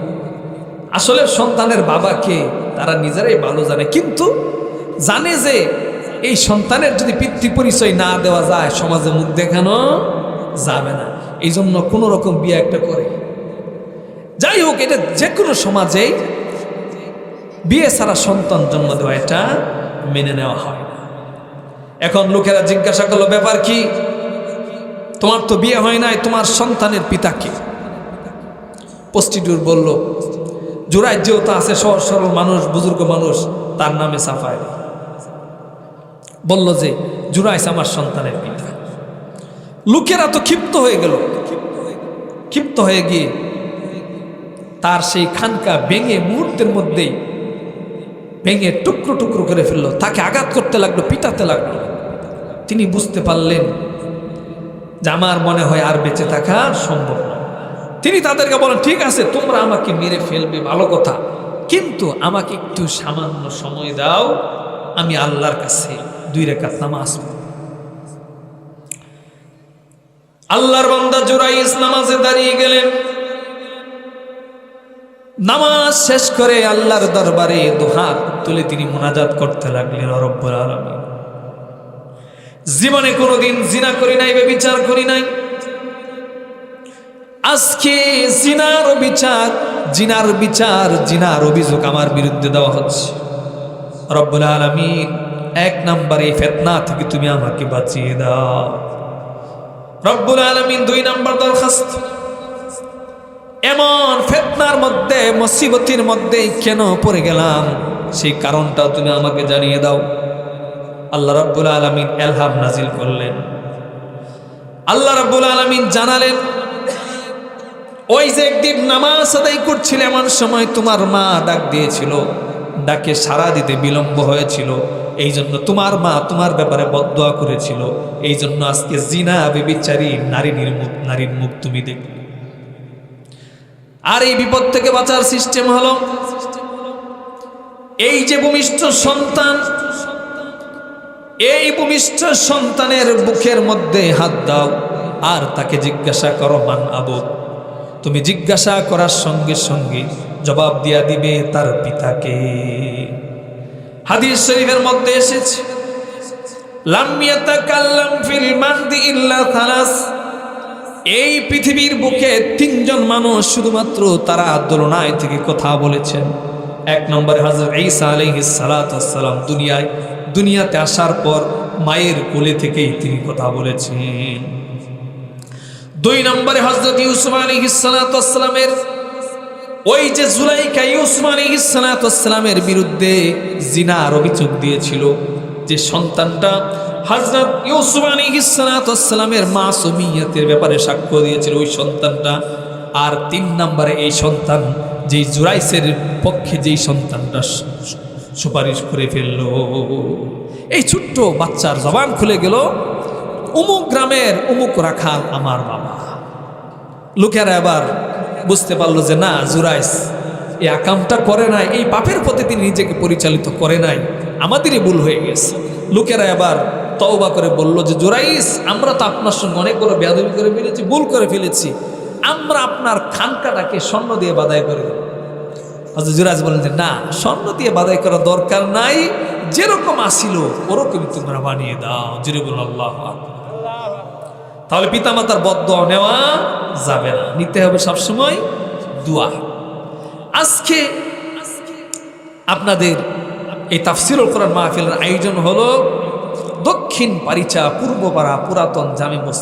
আসলে সন্তানের বাবাকে তারা নিজেরাই ভালো জানে, কিন্তু জানে যে এই সন্তানের যদি পিতৃ পরিচয় না দেওয়া যায় সমাজে মুখ দেখানো যাবে না, এই জন্য কোনো রকম বিয়ে একটা করে। যাই হোক, এটা যে কোনো সমাজে বিয়ে ছাড়া সন্তান জন্ম দেওয়া এটা মেনে নেওয়া হয় না। এখন লোকেরা জিজ্ঞাসা করলো, ব্যাপার কি, তোমার তো বিয়ে হয় নাই, তোমার সন্তানের পিতা কে? প্রস্টিটিউট বলল, জুরাইস যেহেতু আছে, সহজ সরল মানুষ, বুজুর্গ মানুষ, তার নামে সাফায় বলল যে জুরাইস আমার সন্তানের পিতা। লোকেরা তো ক্ষিপ্ত হয়ে গেল, ক্ষিপ্ত হয়ে গিয়ে তার সেই খানকা ভেঙে মুহূর্তের মধ্যেই ভেঙে টুকরো টুকরো করে ফেললো, তাকে আঘাত করতে লাগলো, পিটাতে লাগলো। তিনি বুঝতে পারলেন যে আমার মনে হয় আর বেঁচে থাকা সম্ভব না। তিনি তাদেরকে বলেন, ঠিক আছে, তোমরা আমাকে মেরে ফেলবে, ভালো কথা, কিন্তু আমাকে একটু সামান্য সময় দাও, আমি আল্লাহর কাছে 2 রাকাত নামাজ পড়ব। আল্লাহর বান্দা জুরাইস নামাজে দাঁড়িয়ে গেলেন। নামাজ শেষ করে আল্লাহর দরবারে দুহাত তুলে তিনি মুনাজাত করতে লাগলেন, রব্বুল আলামিন, জীবনে কোনোদিন জিনা করি নাই, ব্যভিচার করি নাই, আজকে জিনার অভিযোগ আমার বিরুদ্ধে দেওয়া হচ্ছে। রব্বুল আলামিন, 1 নম্বরে ফিতনা থেকে তুমি আমাকে বাঁচিয়ে দাও। রব্বুল আলামিন 2 নম্বর দরখাস্ত, এমন ফিতনার মধ্যে, মুসিবতের মধ্যে কেন পড়ে গেলাম সেই কারণটাও তুমি আমাকে জানিয়ে দাও। আল্লাহ রাব্বুল আলামিন ইলহাম নাজিল করলেন। আল্লাহ রাব্বুল আলামিন জানালেন, ওই যে একদিন নামাজ আদায় করছিলে, এমন সময় তোমার মা ডাক দিয়েছিল, ডাকে সাড়া দিতে বিলম্ব হয়েছিল, এই জন্য তোমার মা তোমার ব্যাপারে বদদুয়া করেছিল, এই জন্য আজকে জিনা ব্যভিচারী নারীর মুখ তুমি দেখলে। আর এই বিপদ থেকে বাঁচার সিস্টেম হলো, এই যে ভূমিষ্ঠ সন্তান, এই ভূমিষ্ঠ সন্তানের বুকের মধ্যে হাত দাও আর তাকে জিজ্ঞাসা করো, মান আবুক। তুমি জিজ্ঞাসা করার সঙ্গে সঙ্গে জবাব দিয়া দিবে তার পিতাকে। হাদিস শরীফের মধ্যে এসেছে, লাম ইয়াতাকাল্লাম ফিল মাহদি ইল্লা থালাস। এই পৃথিবীর বুকে 3 জন মানুষ শুধুমাত্র তারা দোলনায় থেকে কথা বলেছেন। 1 নম্বরে হযরত ঈসা আলাইহিস সালাতু ওয়াস সালাম দুনিয়াতে আসার পর মায়ের কোলে থেকেই তিনি কথা বলেছেন। 2 নম্বরে হযরত ইউসুফ আলাইহিস সালাতু ওয়াস সালামের ওই যে জুলাইখা ইউসুফ আলাইহিস সালাতু ওয়াস সালামের বিরুদ্ধে জিনার অভিযোগ দিয়েছিল, যে সন্তানটা হযরত ইউসুফ আলাইহিস সালাতু ওয়াস সালামের মাসুমিয়তের ব্যাপারে সাক্ষ্য দিয়েছিল ওই সন্তানটা। আর 3 নম্বরে এই সন্তান যেই জুরাইসের পক্ষে যেই সন্তানটা সুপারিশ করে ফেললো, এই ছোট্ট বাচ্চার জবান খুলে গেল, অমুক গ্রামের অমুক রাখাল আমার বাবা। লোকেরা এবার বুঝতে পারলো যে না, জুরাইস এই আকামটা করে নাই, এই পাপের পথে তিনি নিজেকে পরিচালিত করে নাই, আমাদেরই ভুল হয়ে গেছে। লোকেরা এবার তওবা করে বলল যে জুরাইস, আমরা তো আপনার সঙ্গে অনেক বড় বেয়াদবি করে ফেলেছি, ভুল করে ফেলেছি, আমরা আপনার খানকাটাকে স্বর্ণ দিয়ে বাদাই করে দেব। হযরত জুরাইস বলেন যে না, স্বর্ণ দিয়ে বাদাই করার দরকার নাই, যেরকম আসিল ওরকমই তোমরা বানিয়ে দাও। জুরে বলুন আল্লাহু আকবার। তাহলে পিতামাতার বদদোয়া নেওয়া যাবে না, নিতে হবে সবসময় দোয়া। আজকে আপনাদের এই তাফসীরুল কোরআন মাহফিলের আয়োজন হলো দক্ষিণ পারিচা পূর্বপাড়া পুরাতন জামে মসজিদ